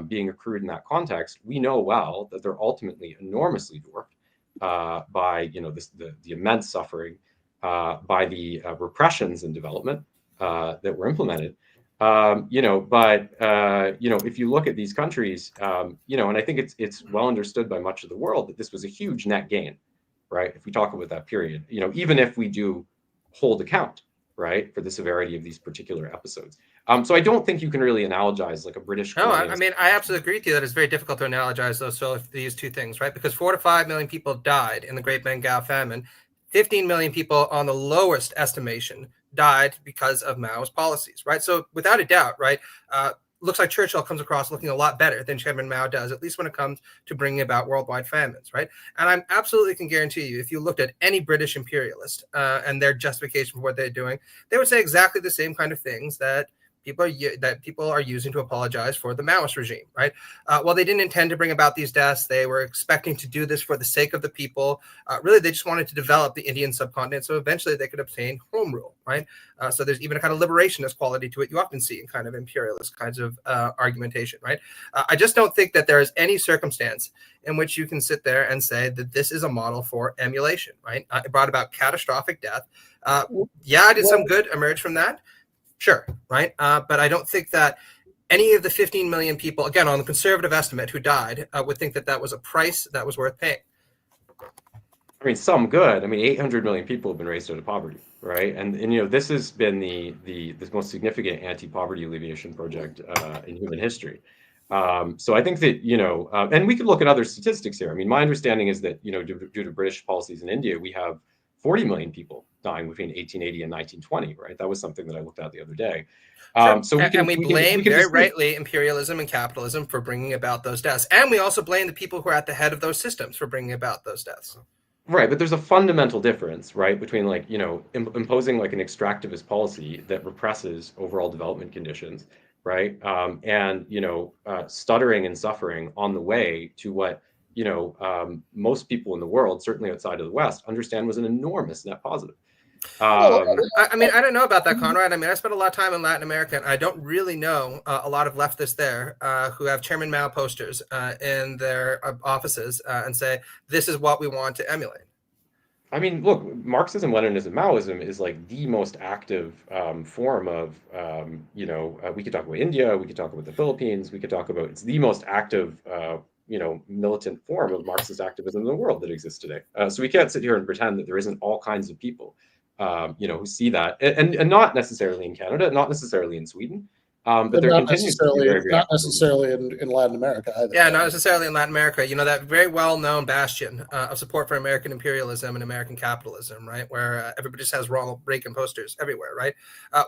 being accrued in that context, we know well that they're ultimately enormously dwarfed by, the immense suffering, by the repressions in development that were implemented. If you look at these countries, and I think it's well understood by much of the world that this was a huge net gain, right? If we talk about that period, even if we do hold account, right, for the severity of these particular episodes. So I don't think you can really analogize like a British. No, I mean, I absolutely agree with you that it's very difficult to analogize these two things, right? Because 4 to 5 million people died in the Great Bengal famine. 15 million people on the lowest estimation died because of Mao's policies, right? So without a doubt, right, looks like Churchill comes across looking a lot better than Chairman Mao does, at least when it comes to bringing about worldwide famines, right? And I absolutely can guarantee you, if you looked at any British imperialist and their justification for what they're doing, they would say exactly the same kind of things that people are using to apologize for the Maoist regime, right? Well, they didn't intend to bring about these deaths. They were expecting to do this for the sake of the people. Really, they just wanted to develop the Indian subcontinent so eventually they could obtain home rule, right? So there's even a kind of liberationist quality to it you often see in kind of imperialist kinds of argumentation, right? I just don't think that there is any circumstance in which you can sit there and say that this is a model for emulation, right? It brought about catastrophic death. Did some good emerge from that? Sure, right? But I don't think that any of the 15 million people, again, on the conservative estimate, who died would think that that was a price that was worth paying. I mean, some good. I mean, 800 million people have been raised out of poverty, right? And this has been the most significant anti-poverty alleviation project in human history. So I think that, and we could look at other statistics here. I mean, my understanding is that, due to British policies in India, we have 40 million people dying between 1880 and 1920, right? That was something that I looked at the other day. Sure. So we blame very rightly imperialism and capitalism for bringing about those deaths. And we also blame the people who are at the head of those systems for bringing about those deaths. Right, but there's a fundamental difference, right, between imposing like an extractivist policy that represses overall development conditions, right, and stuttering and suffering on the way to what most people in the world, certainly outside of the West, understand was an enormous net positive. I mean, I don't know about that, Conrad. I mean, I spent a lot of time in Latin America, and I don't really know a lot of leftists there who have Chairman Mao posters in their offices and say, this is what we want to emulate. I mean, look, Marxism, Leninism, Maoism is like the most active form of, we could talk about India, we could talk about the Philippines, we could talk about, it's the most active, militant form of Marxist activism in the world that exists today. So we can't sit here and pretend that there isn't all kinds of people who see that, and not necessarily in Canada, not necessarily in Sweden, but there continues to be not necessarily in Latin America either. Yeah, not necessarily in Latin America. That very well-known bastion of support for American imperialism and American capitalism, right, where everybody just has Ronald Reagan posters everywhere, right?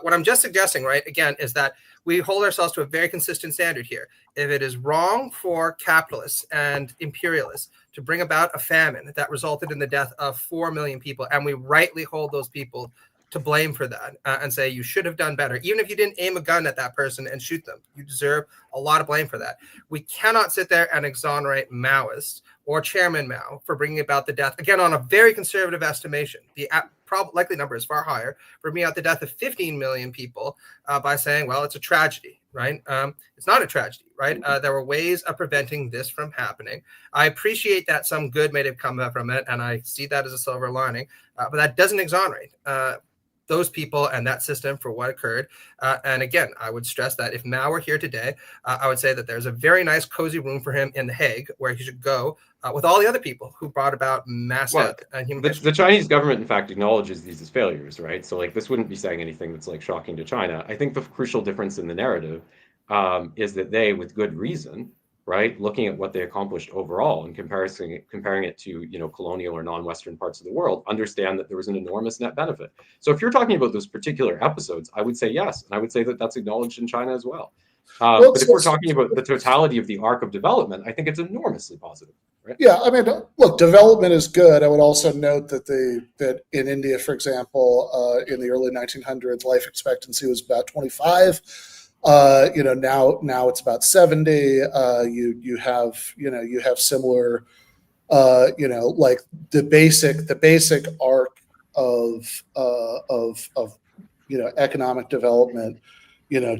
What I'm just suggesting, right, again, is that we hold ourselves to a very consistent standard here. If it is wrong for capitalists and imperialists to bring about a famine that resulted in the death of 4 million people, and we rightly hold those people to blame for that and say you should have done better, even if you didn't aim a gun at that person and shoot them, you deserve a lot of blame for that. We cannot sit there and exonerate Maoists or Chairman Mao for bringing about the death, again, on a very conservative estimation. The likely number is far higher, for bringing out the death of 15 million people by saying, well, it's a tragedy, right? It's not a tragedy, right? There were ways of preventing this from happening. I appreciate that some good may have come from it, and I see that as a silver lining, but that doesn't exonerate those people and that system for what occurred. And again, I would stress that if Mao were here today, I would say that there's a very nice, cozy room for him in The Hague where he should go with all the other people who brought about mass death and human the Chinese government, in fact, acknowledges these as failures, right? So like this wouldn't be saying anything that's like shocking to China. I think the crucial difference in the narrative is that they, with good reason, right, looking at what they accomplished overall and comparing it to colonial or non-Western parts of the world, understand that there was an enormous net benefit. So if you're talking about those particular episodes, I would say yes, and I would say that that's acknowledged in China as well. But if we're talking about the totality of the arc of development, I think it's enormously positive. Right? Yeah, I mean, look, development is good. I would also note that in India, for example, in the early 1900s, life expectancy was about 25. Now it's about 70. You have similar, like the basic arc of economic development,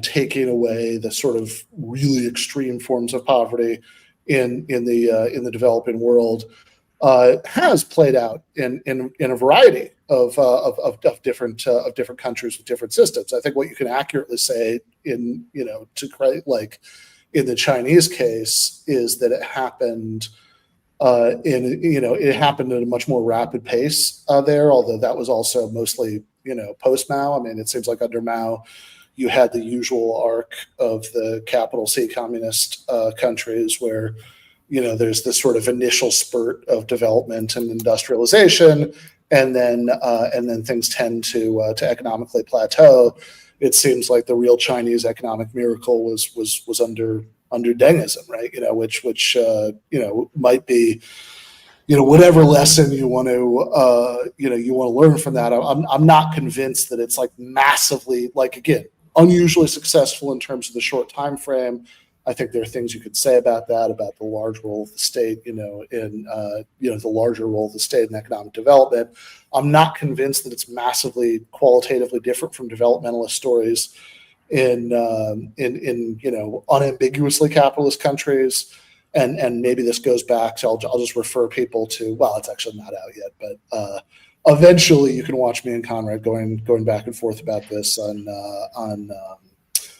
taking away the sort of really extreme forms of poverty in the developing world has played out in a variety of different countries with different systems. I think what you can accurately say in the Chinese case is that it happened it happened at a much more rapid pace there, although that was also mostly post Mao. I mean, it seems like under Mao you had the usual arc of the capital C communist countries where there's this sort of initial spurt of development and industrialization, and then things tend to economically plateau. It seems like the real Chinese economic miracle was under Dengism, right? Which might be whatever lesson you want to learn from that. I'm not convinced that it's like massively, like, again, unusually successful in terms of the short time frame. I think there are things you could say about that, about the large role of the state, in the larger role of the state in economic development. I'm not convinced that it's massively qualitatively different from developmentalist stories in unambiguously capitalist countries. And maybe this goes back to, I'll just refer people to, well, it's actually not out yet, but eventually you can watch me and Conrad going back and forth about this on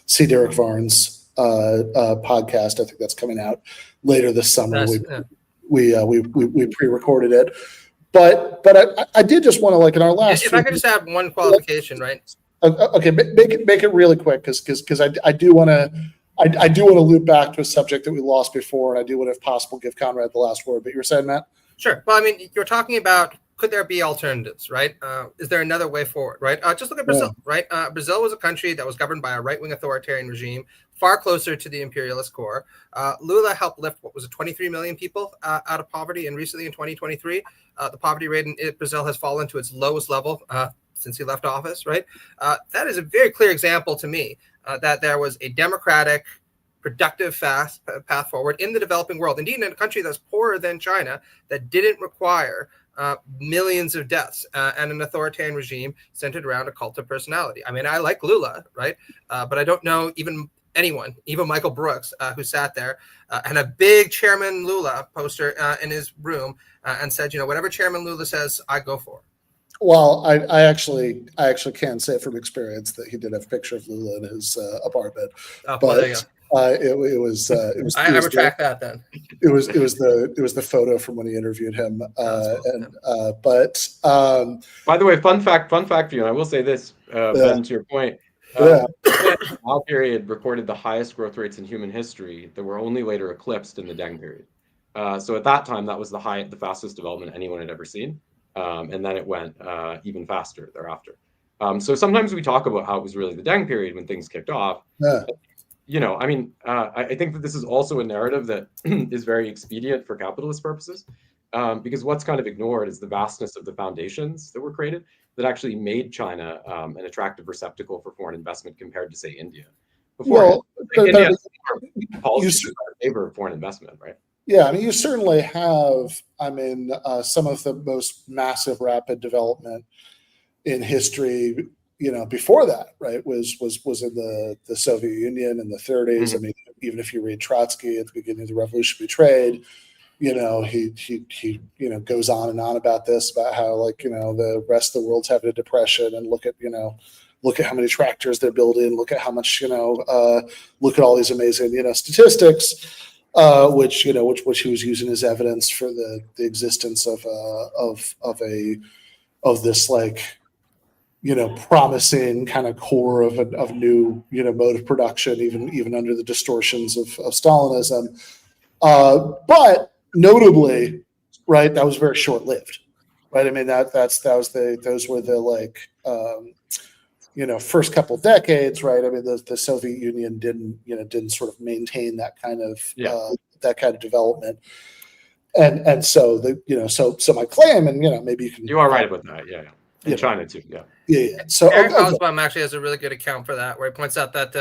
C. Derek Varn's podcast. I think that's coming out later this summer. We pre-recorded it, but I did just want to, like, in our last. If I could just have one qualification, right? Okay, make it really quick because I do want to. I do want to loop back to a subject that we lost before, and I do want to, if possible, give Conrad the last word. But you were saying, Matt? Sure. Well, I mean, you're talking about, could there be alternatives, right? Is there another way forward, right? Just look at Brazil, right? Brazil was a country that was governed by a right-wing authoritarian regime, far closer to the imperialist core. Lula helped lift, what was it, 23 million people out of poverty, and recently in 2023, the poverty rate in Brazil has fallen to its lowest level since he left office, right? That is a very clear example to me that there was a democratic, productive, fast path forward in the developing world. Indeed, in a country that's poorer than China, that didn't require millions of deaths and an authoritarian regime centered around a cult of personality. I mean, I like Lula, right? But I don't know even anyone, even Michael Brooks, who sat there and a big Chairman Lula poster in his room and said, whatever Chairman Lula says, I go for. Well, I actually can say from experience that he did have a picture of Lula in his apartment, but it was I retract that then. It was the photo from when he interviewed him, but by the way, fun fact for you, and I will say this, Ben, to your point. Mao period recorded the highest growth rates in human history that were only later eclipsed in the Deng period. So at that time, that was the fastest development anyone had ever seen. And then it went even faster thereafter. So sometimes we talk about how it was really the Deng period when things kicked off. I think that this is also a narrative that is very expedient for capitalist purposes, because what's kind of ignored is the vastness of the foundations that were created that actually made China an attractive receptacle for foreign investment compared to, say, India. India policies in favor of foreign investment, right? Yeah, I mean, you certainly have, some of the most massive rapid development in history, before that, right, was in the Soviet Union in the 30s. Mm-hmm. I mean, even if you read Trotsky at the beginning of the revolutionary trade, he goes on and on about this, about how, the rest of the world's having a depression, and look at how many tractors they're building, look at how much, look at all these amazing, statistics. Which he was using as evidence for the existence of this promising kind of core of new mode of production, even under the distortions of Stalinism. But notably, right, that was very short lived, right? I mean those were the first couple of decades, right? I mean, the Soviet Union didn't sort of maintain that kind of development, and so so my claim, and maybe you are right about that, in China too, So Eric Hobsbawm actually has a really good account for that, where he points out that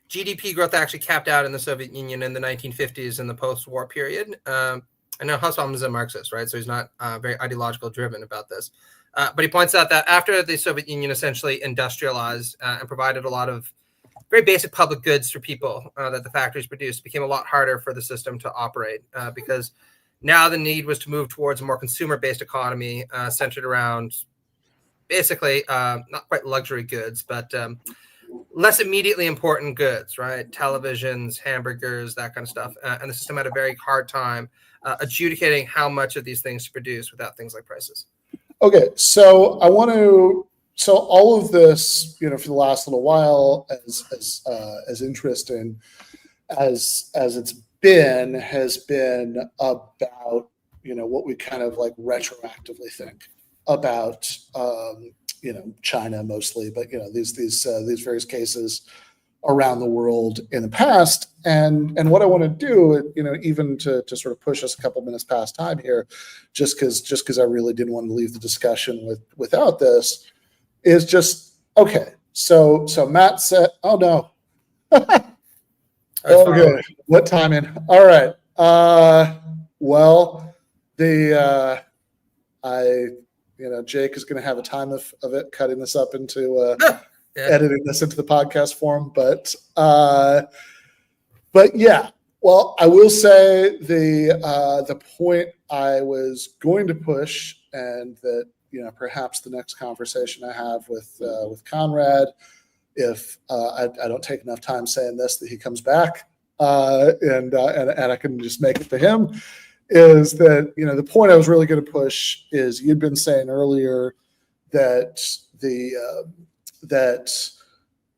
GDP growth actually capped out in the Soviet Union in the 1950s in the post-war period. I know Hobsbawm is a Marxist, right? So he's not very ideological driven about this. But he points out that after the Soviet Union essentially industrialized and provided a lot of very basic public goods for people that the factories produced, it became a lot harder for the system to operate because now the need was to move towards a more consumer-based economy centered around basically not quite luxury goods, but less immediately important goods, right? Televisions, hamburgers, that kind of stuff. And the system had a very hard time adjudicating how much of these things to produce without things like prices. Okay, so so all of this, for the last little while, as interesting as it's been, has been about, what we kind of retroactively think about, China mostly, but these various cases around the world in the past, and what I want to do, even to sort of push us a couple minutes past time here, just because I really didn't want to leave the discussion without this, is just okay. So Matt said, "Oh no, okay, what timing? All right. Well, Jake is going to have a time of it cutting this up into." Editing this into the podcast form, but yeah. Well, I will say the point I was going to push, and that perhaps the next conversation I have with Conrad, if I don't take enough time saying this, that he comes back and I can just make it to him, is that the point I was really going to push is you'd been saying earlier that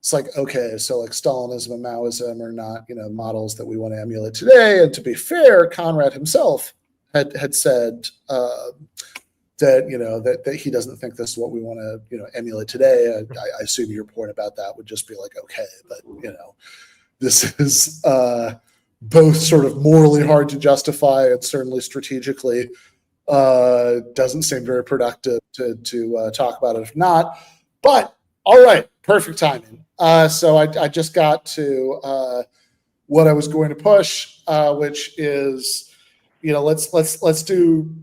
it's like, okay, so like Stalinism and Maoism are not, models that we want to emulate today. And to be fair, Conrad himself had said that he doesn't think this is what we want to, emulate today. I assume your point about that would just be like, okay, but this is both sort of morally hard to justify and certainly strategically doesn't seem very productive to talk about it if not. But all right, perfect timing. So I just got to what I was going to push, which is, let's do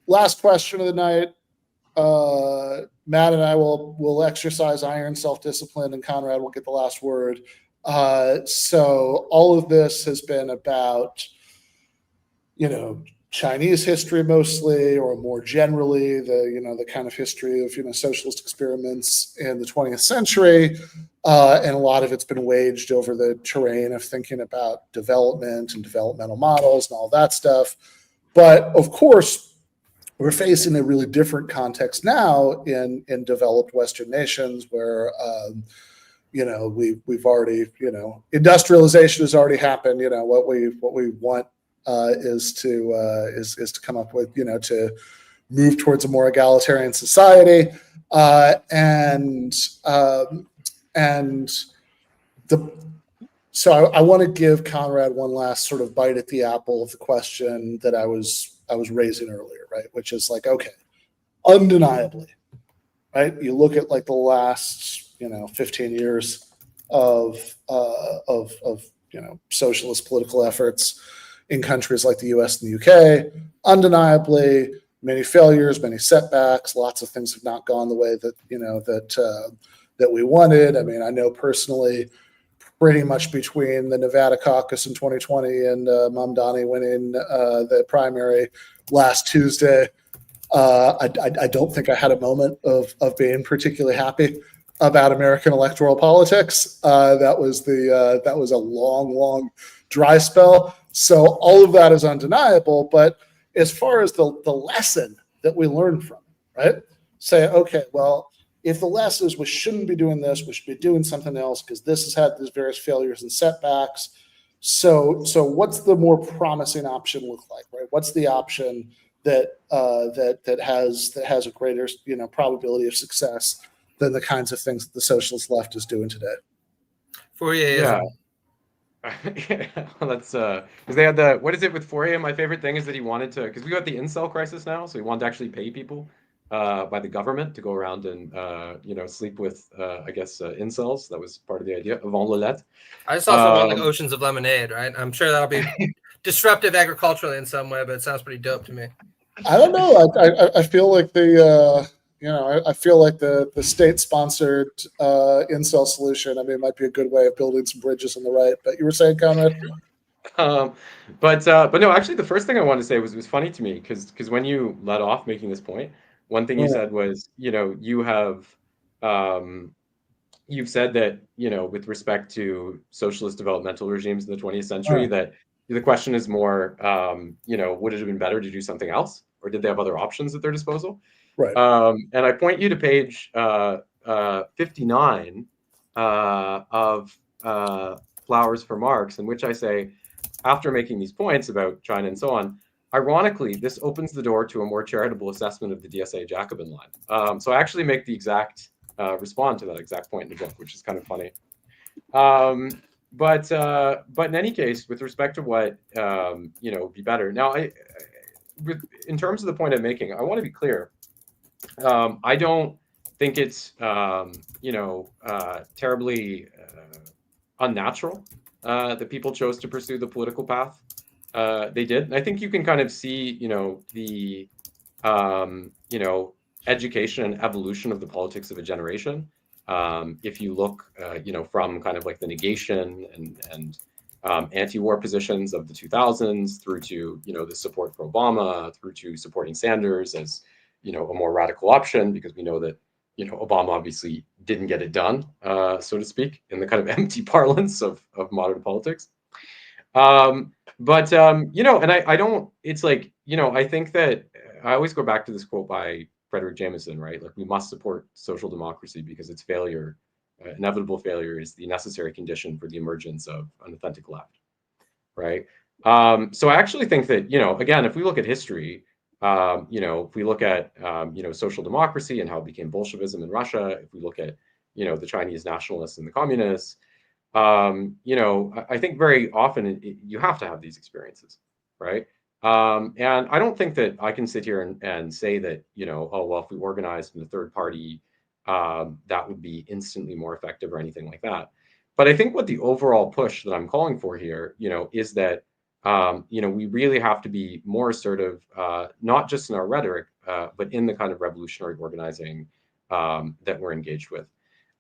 last question of the night. Matt and I will exercise iron self-discipline, and Conrad will get the last word. So all of this has been about, Chinese history mostly, or more generally, the kind of history of, socialist experiments in the 20th century. And a lot of it's been waged over the terrain of thinking about development and developmental models and all that stuff. But of course, we're facing a really different context now in developed Western nations where, we've already, industrialization has already happened. What we want is to come up with, to move towards a more egalitarian society, so I want to give Conrad one last sort of bite at the apple of the question that I was raising earlier, right? Which is like, okay, undeniably, right? You look at like the last 15 years of socialist political efforts in countries like the US and the UK, undeniably many failures, many setbacks, lots of things have not gone the way that, that we wanted. I mean, I know personally, pretty much between the Nevada caucus in 2020 and Mamdani winning the primary last Tuesday, I don't think I had a moment of being particularly happy about American electoral politics. That was a long dry spell. So all of that is undeniable. But as far as the lesson that we learned from, right? Say, okay, well, if the lesson is we shouldn't be doing this, we should be doing something else because this has had these various failures and setbacks. So what's the more promising option look like, right? What's the option that has a greater probability of success than the kinds of things that the socialist left is doing today? Fourier. Yeah. That's because they had the, what is it with Fourier? My favorite thing is that he wanted to, because we got the incel crisis now, so he wanted to actually pay people by the government to go around and sleep with I guess incels. That was part of the idea. Avant la lettre. I just also want like Oceans of Lemonade, right? I'm sure that'll be disruptive agriculturally in some way, but it sounds pretty dope to me. I don't know. I feel like I feel like the state-sponsored incel solution, I mean, might be a good way of building some bridges on the right. But you were saying, Conrad? But no, actually, the first thing I wanted to say was funny to me because when you led off making this point, one thing you said was, you have you've said that with respect to socialist developmental regimes in the 20th century, that the question is more, would it have been better to do something else, or did they have other options at their disposal? Right. And I point you to page 59 of Flowers for Marx, in which I say, after making these points about China and so on, ironically, this opens the door to a more charitable assessment of the DSA Jacobin line. So I actually make the exact respond to that exact point in the book, which is kind of funny. But in any case, with respect to what would be better. Now, in terms of the point I'm making, I want to be clear. I don't think it's terribly unnatural that people chose to pursue the political path they did. And I think you can kind of see the education and evolution of the politics of a generation. If you look from kind of like the negation and anti-war positions of the 2000s through to the support for Obama, through to supporting Sanders as a more radical option, because we know that Obama obviously didn't get it done, so to speak, in the kind of empty parlance of modern politics. And I don't, it's like, I think that I always go back to this quote by Frederick Jameson, right? Like, we must support social democracy because its failure Inevitable failure is the necessary condition for the emergence of an authentic left, right? So I actually think that, again, if we look at history, if we look at, social democracy and how it became Bolshevism in Russia, if we look at, the Chinese nationalists and the communists, I think very often you have to have these experiences, right? And I don't think that I can sit here and say that, oh, well, if we organized in a third party, that would be instantly more effective or anything like that. But I think what the overall push that I'm calling for here, is that, we really have to be more assertive, not just in our rhetoric, but in the kind of revolutionary organizing that we're engaged with.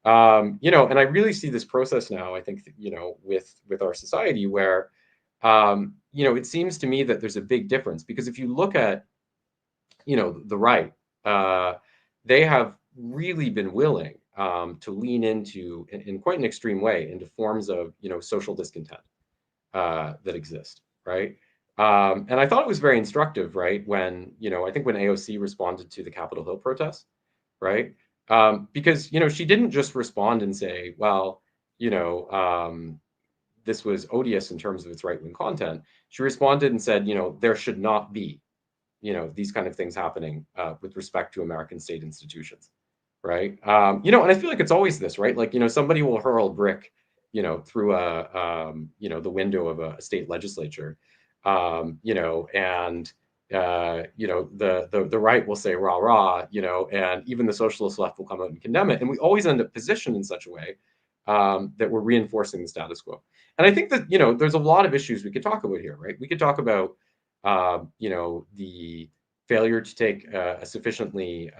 And I really see this process now, I think, with our society where, it seems to me that there's a big difference, because if you look at, the right, they have really been willing to lean into, in quite an extreme way, into forms of, social discontent that exist, right? And I thought it was very instructive, right, when, I think when AOC responded to the Capitol Hill protests, right? Because, she didn't just respond and say, well, this was odious in terms of its right-wing content. She responded and said, there should not be, these kind of things happening with respect to American state institutions, right? And I feel like it's always this, right? Like, somebody will hurl a brick, through the window of a state legislature, and the right will say rah rah, and even the socialist left will come out and condemn it, and we always end up positioned in such a way that we're reinforcing the status quo. And I think that there's a lot of issues we could talk about here, right? We could talk about the failure to take a sufficiently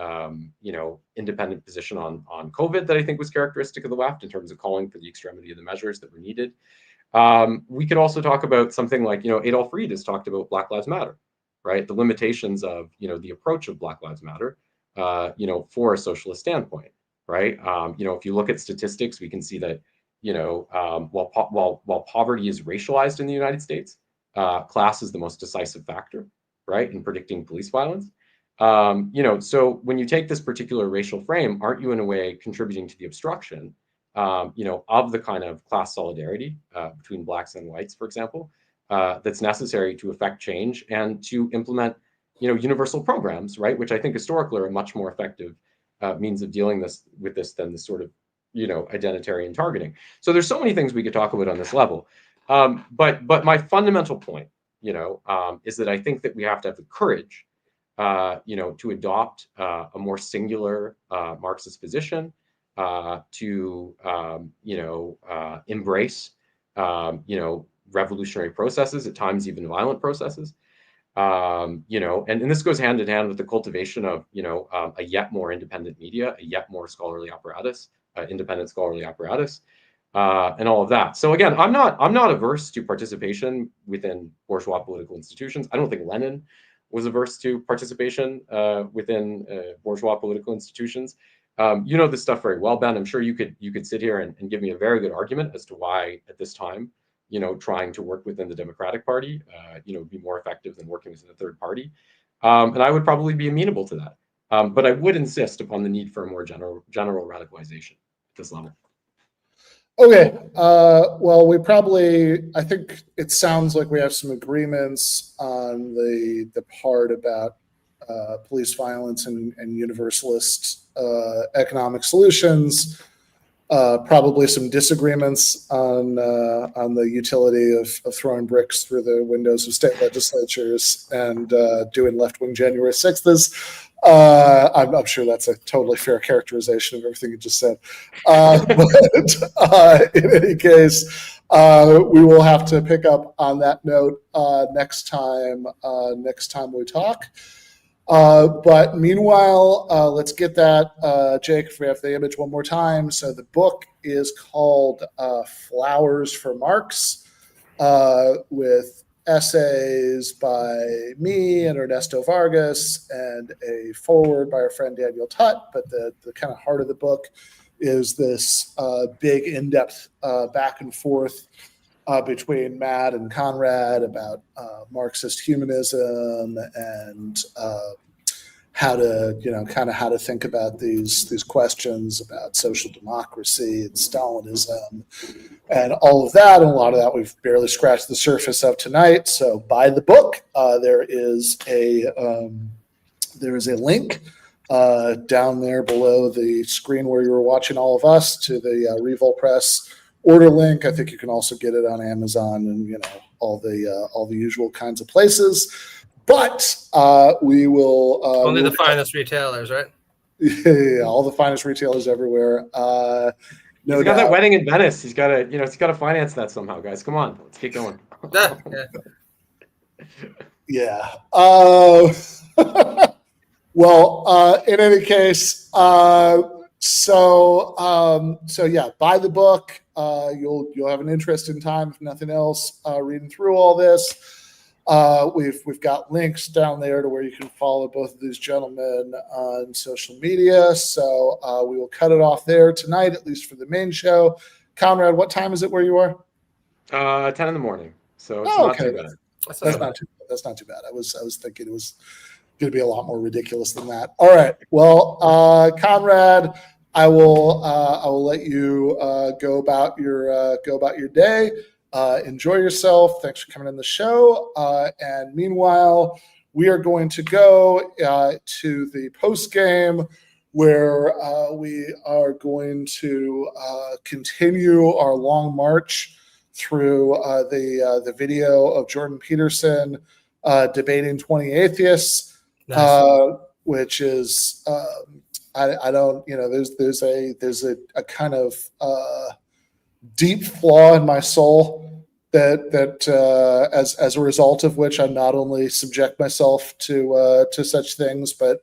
independent position on COVID that I think was characteristic of the left in terms of calling for the extremity of the measures that were needed. We could also talk about something like, Adolf Reed has talked about Black Lives Matter, right? The limitations of, the approach of Black Lives Matter, for a socialist standpoint, right? If you look at statistics, we can see that, while poverty is racialized in the United States, class is the most decisive factor, right, in predicting police violence. So when you take this particular racial frame, aren't you in a way contributing to the obstruction, of the kind of class solidarity between blacks and whites, for example, that's necessary to effect change and to implement, universal programs, right, which I think historically are a much more effective means of dealing with this than the sort of, identitarian targeting. So there's so many things we could talk about on this level. But my fundamental point, is that I think that we have to have the courage, to adopt a more singular Marxist position, to embrace, revolutionary processes, at times even violent processes, and this goes hand in hand with the cultivation of, a yet more independent media, a yet more scholarly apparatus, independent scholarly apparatus. And all of that. So again, I'm not averse to participation within bourgeois political institutions. I don't think Lenin was averse to participation within bourgeois political institutions. You know this stuff very well, Ben. I'm sure you could sit here and give me a very good argument as to why at this time, trying to work within the Democratic Party, would be more effective than working within a third party. And I would probably be amenable to that. But I would insist upon the need for a more general radicalization at this level. Okay, well, I think it sounds like we have some agreements on the part about police violence and universalist economic solutions. Probably some disagreements on the utility of throwing bricks through the windows of state legislatures and doing left-wing January 6th. I'm sure that's a totally fair characterization of everything you just said. But in any case, we will have to pick up on that note next time we talk. But meanwhile, let's get that, Jake, if we have the image one more time. So the book is called Flowers for Marx, with essays by me and Ernesto Vargas and a foreword by our friend Daniel Tutt. But the kind of heart of the book is this big in-depth back and forth between Matt and Conrad about Marxist humanism and how to, kind of how to think about these questions about social democracy and Stalinism and all of that. And a lot of that we've barely scratched the surface of tonight. So buy the book. There is a link down there below the screen where you were watching all of us to the Revol Press order link. I think you can also get it on Amazon and all the usual kinds of places. But we will only the finest retailers, right? Yeah, all the finest retailers everywhere. No He's got doubt. that wedding in Venice. He's got to, he's got to finance that somehow, guys. Come on, let's get going. Yeah. Well, in any case, so yeah, buy the book. You'll have an interesting time, if nothing else, reading through all this. We've got links down there to where you can follow both of these gentlemen on social media. So we will cut it off there tonight, at least for the main show. Conrad, what time is it where you are? 10 in the morning. So it's not too bad. That's not too bad. I was thinking it was going to be a lot more ridiculous than that. All right. Well, Conrad, I will let you go about your day. Enjoy yourself. Thanks for coming in the show. And meanwhile, we are going to go to the post game where we are going to continue our long march through the video of Jordan Peterson debating 20 atheists. Nice. Which is I don't, there's a kind of deep flaw in my soul that as a result of which I not only subject myself to such things, but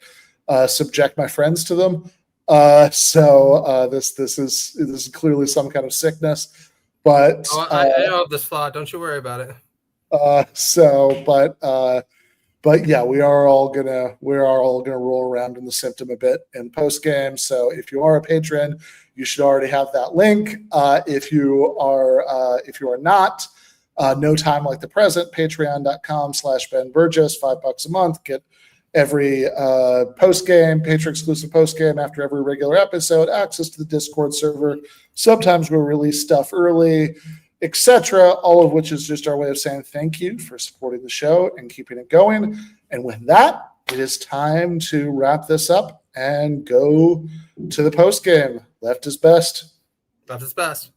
subject my friends to them. So this is clearly some kind of sickness. But I know of this flaw. Don't you worry about it. But yeah, we are all gonna roll around in the symptom a bit in post game. So if you are a patron, you should already have that link. If you are not, no time like the present. Patreon.com/Ben Burgis, $5 a month. Get every post game, patron exclusive post game after every regular episode. Access to the Discord server. Sometimes we'll release stuff early, etc. All of which is just our way of saying thank you for supporting the show and keeping it going. And with that, it is time to wrap this up and go to the post game. Left is best. Left is best.